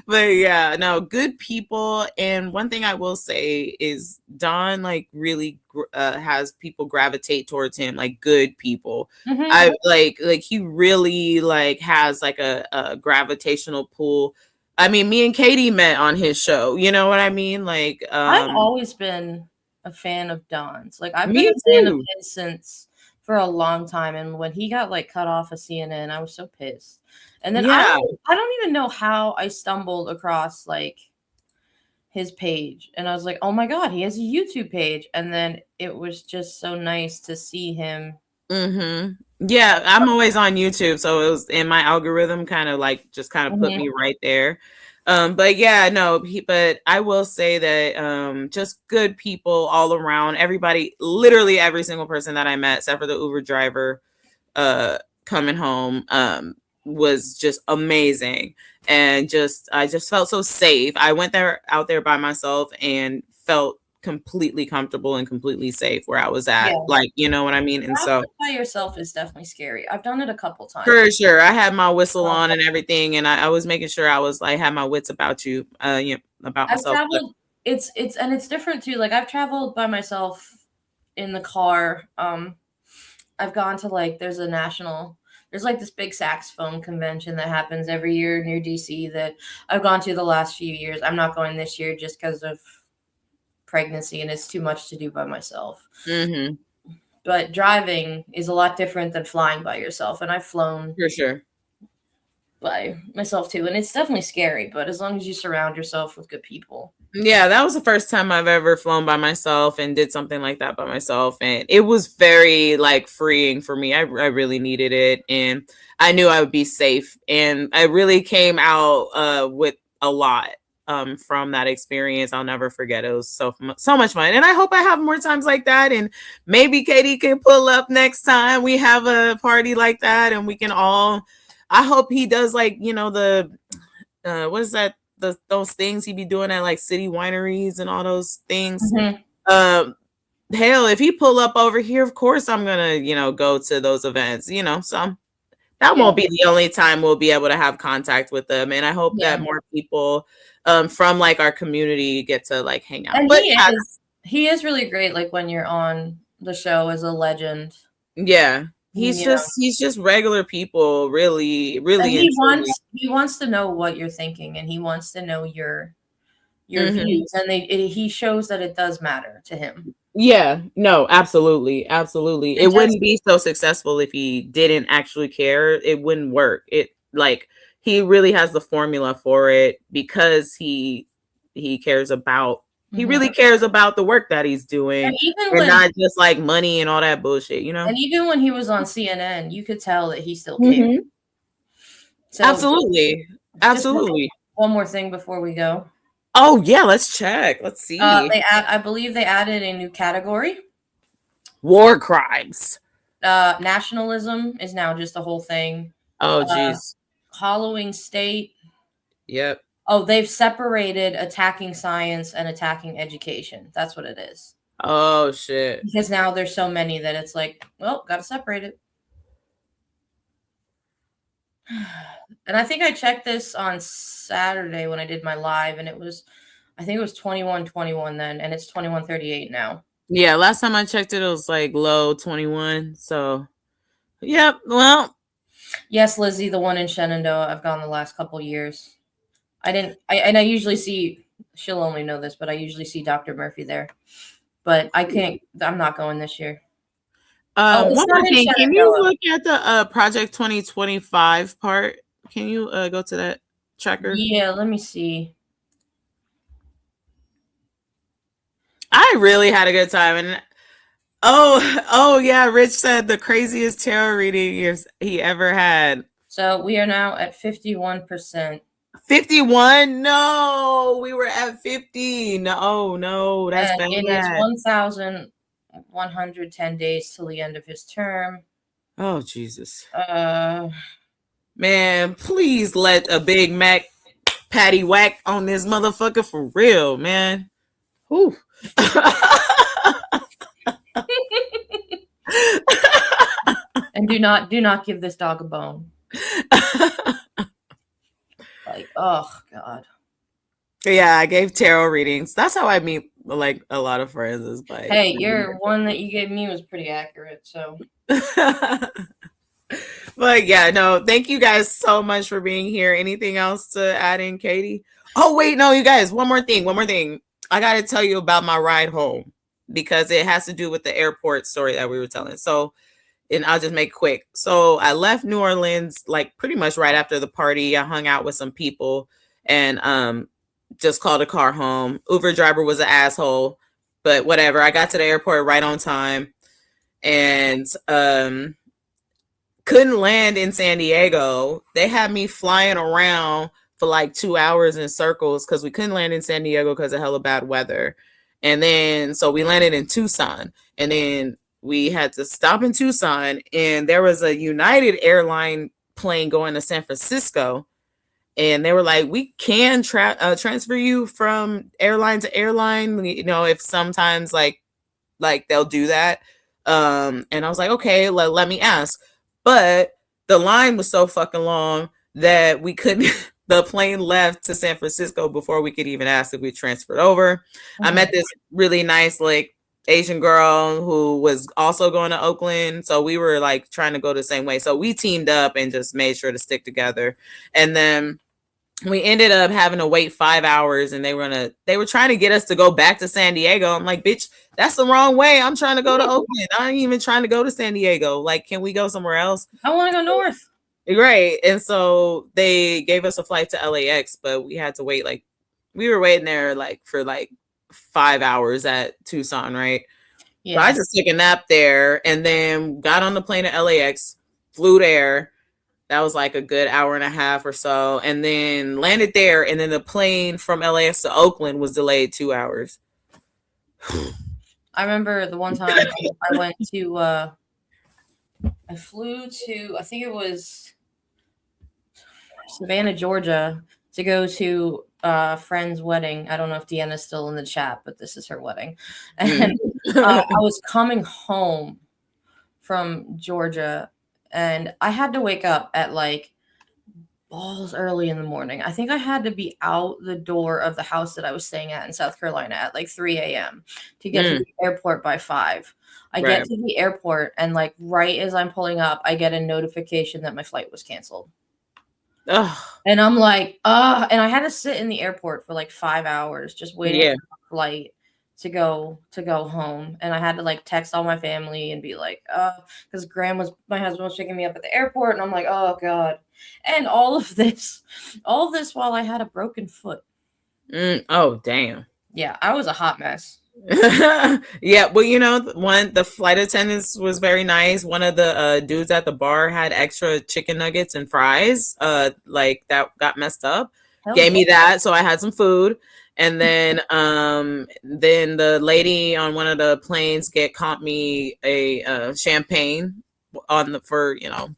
But yeah, no, good people. And one thing I will say is Don like really has people gravitate towards him, like good people. Mhm. I like he really like has like a gravitational pull. I mean, me and Katie met on his show. You know what I mean? Like, I've always been a fan of Don's. Like I've Me been a fan of too. his since for a long time. And when he got like cut off of CNN, I was so pissed. And then Yeah. I don't even know how I stumbled across like his page. And I was like, oh my God, he has a YouTube page. And then it was just so nice to see him. Mm-hmm. Yeah, I'm always on YouTube, so it was in my algorithm kind of like just kind of put Mhm. me right there. But yeah, no, but I will say that just good people all around. Everybody, literally every single person that I met, except for the Uber driver coming home, was just amazing. And I just felt so safe. I went out there by myself and felt completely comfortable and completely safe where I was at. Yeah. Like, you know what I mean? And so Traveling by yourself is definitely scary. I've done it a couple times. for sure, I had my whistle on and everything, and I was making sure I was like had my wits about you, about I've myself. traveled. It's different too. Like I've traveled by myself in the car. I've gone to like there's like this big saxophone convention that happens every year near DC that I've gone to the last few years. I'm not going this year just because of pregnancy and it's too much to do by myself. Mm-hmm. But driving is a lot different than flying by yourself. And I've flown For sure. by myself too. And it's definitely scary, but as long as you surround yourself with good people. Yeah, that was the first time I've ever flown by myself and did something like that by myself. And it was very like freeing for me. I really needed it. And I knew I would be safe. And I really came out with a lot from that experience. I'll never forget. It was so much fun. And I hope I have more times like that. And maybe Katie can pull up next time we have a party like that. And we can all, I hope he does like, you know, the, what is that? Those things he be doing at like city wineries and all those things. Hell, if he pull up over here, of course I'm gonna, you know, go to those events, you know. So that won't be the only time we'll be able to have contact with them. And I hope that more people from like our community get to like hang out. And But he is really great, like when you're on the show as a legend. Yeah. He's just regular people, really. And he wants to know what you're thinking, and he wants to know your views, and he shows that it does matter to him. Yeah, no, absolutely. It wouldn't be so successful if he didn't actually care. It wouldn't work. It like he really has the formula for it because he cares about. He really cares about the work that he's doing, and not just like money and all that bullshit, you know. And even when he was on CNN, you could tell that he still cared. So Absolutely. One more thing before we go. Oh yeah, let's check. Let's see. I believe they added a new category. War crimes. Nationalism is now just a whole thing. Oh geez. Hollowing state. Yep. Oh, they've separated attacking science and attacking education. That's what it is. Oh, shit. Because now there's so many that it's like, well, got to separate it. And I think I checked this on Saturday when I did my live, and I think it was 21:21 then, and it's 21:38 now. Yeah, last time I checked it, it was like low 21. So, yep. Well, yes, Lizzie, the one in Shenandoah. I've gone the last couple years. I usually see, she'll only know this, but I usually see Dr. Murphy there. But I'm not going this year. One more thing. Can you look at the Project 2025 part? Can you go to that tracker? Yeah, let me see. I really had a good time. And oh yeah, Rich said the craziest tarot reading he ever had. So we are now at 51%. 51? No, we were at 50. No, that's bad. It is 1,110 days till the end of his term. Oh, Jesus. Man, please let a Big Mac patty whack on this motherfucker for real, man. Whew. And do not give this dog a bone. Like, oh God. Yeah, I gave tarot readings. That's how I meet like a lot of friends. Is by hey, your one that you gave me was pretty accurate. So, but yeah, no, thank you guys so much for being here. Anything else to add in, Katie? Oh wait, no, you guys. One more thing. I got to tell you about my ride home because it has to do with the airport story that we were telling. So. And I'll just make it quick. So I left New Orleans like pretty much right after the party. I hung out with some people and just called a car home. Uber driver was an asshole, but whatever. I got to the airport right on time and couldn't land in San Diego. They had me flying around for like 2 hours in circles because we couldn't land in San Diego because of hella bad weather. And then so we landed in Tucson, and then we had to stop in Tucson, and there was a United airline plane going to San Francisco, and they were like, we can transfer you from airline to airline, you know, if sometimes like they'll do that. And I was like, okay, let me ask. But the line was so fucking long that we couldn't, the plane left to San Francisco before we could even ask if we transferred over. Mm-hmm. I met this really nice, like, Asian girl who was also going to Oakland. So we were like trying to go the same way. So we teamed up and just made sure to stick together. And then we ended up having to wait 5 hours, and they were trying to get us to go back to San Diego. I'm like, bitch, that's the wrong way. I'm trying to go to Oakland. I ain't even trying to go to San Diego. Like, can we go somewhere else? I want to go north. Right. And so they gave us a flight to LAX, but we had to wait, like, we were waiting there like for like 5 hours at Tucson, right? Yeah. So I just took a nap there and then got on the plane to LAX, flew there. That was like a good hour and a half or so, and then landed there. And then the plane from LAX to Oakland was delayed 2 hours. I remember the one time I went to, I flew to, I think it was Savannah, Georgia, to go to a friend's wedding. I don't know if Deanna's still in the chat, but this is her wedding. And I was coming home from Georgia, and I had to wake up at like balls early in the morning. I think I had to be out the door of the house that I was staying at in South Carolina at like 3 a.m. to get to the airport by 5. I get to the airport, and like right as I'm pulling up, I get a notification that my flight was canceled. Ugh. And I'm like, and I had to sit in the airport for like 5 hours just waiting for the flight to go home. And I had to like text all my family and be like, because my husband was picking me up at the airport, and I'm like, oh God. And all this while I had a broken foot. Oh, damn. Yeah, I was a hot mess. Yeah, well, you know, the flight attendants was very nice. One of the dudes at the bar had extra chicken nuggets and fries, like that got messed up. Gave me that, so I had some food. And then the lady on one of the planes caught me a champagne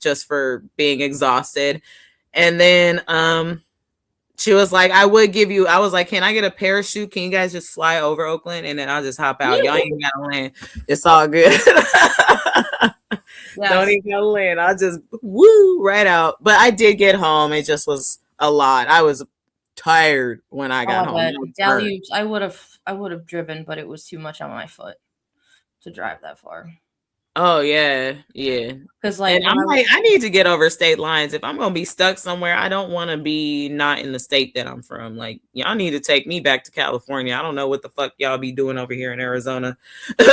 just for being exhausted. And then she was like, I was like, can I get a parachute? Can you guys just fly over Oakland? And then I'll just hop out. Y'all ain't gotta land. It's all good. Don't even gotta land. I'll just woo right out. But I did get home. It just was a lot. I was tired when I got home. Deluge. I would have driven, but it was too much on my foot to drive that far. Oh yeah. Because like I'm like, I need to get over state lines. If I'm gonna be stuck somewhere, I don't want to be not in the state that I'm from. Like, y'all need to take me back to California. I don't know what the fuck y'all be doing over here in Arizona. But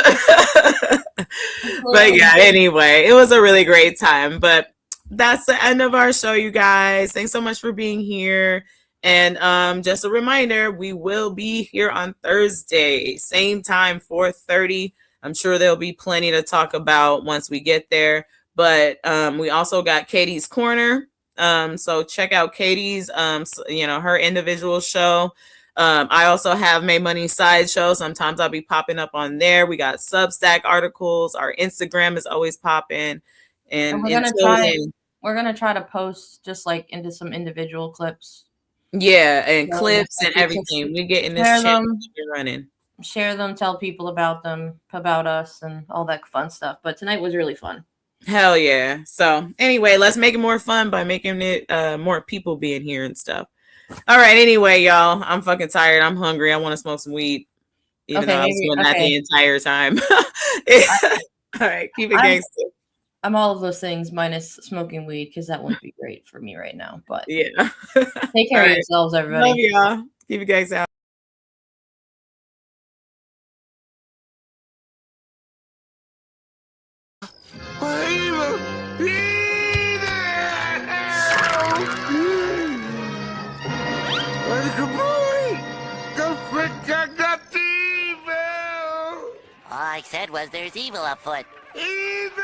yeah, anyway, it was a really great time. But that's the end of our show, you guys. Thanks so much for being here. And just a reminder, we will be here on Thursday, same time, 4:30. I'm sure there'll be plenty to talk about once we get there. But we also got Katie's Corner. So check out Katie's, her individual show. I also have May Money Sideshow. Sometimes I'll be popping up on there. We got Substack articles. Our Instagram is always popping. And we're gonna try to post just like into some individual clips. Yeah, and clips and everything. We're getting this shit running. Share them, tell people about them, about us, and all that fun stuff. But tonight was really fun. Hell yeah. So anyway, let's make it more fun by making it more people being here and stuff. All right, anyway, y'all, I'm fucking tired. I'm hungry. I want to smoke some weed. Even though I was doing that the entire time. All right, keep it gangster. I'm all of those things minus smoking weed, because that wouldn't be great for me right now. But yeah. Take care of yourselves, everybody. Love y'all. Keep it gangster out. All I said was there's evil afoot. Evil!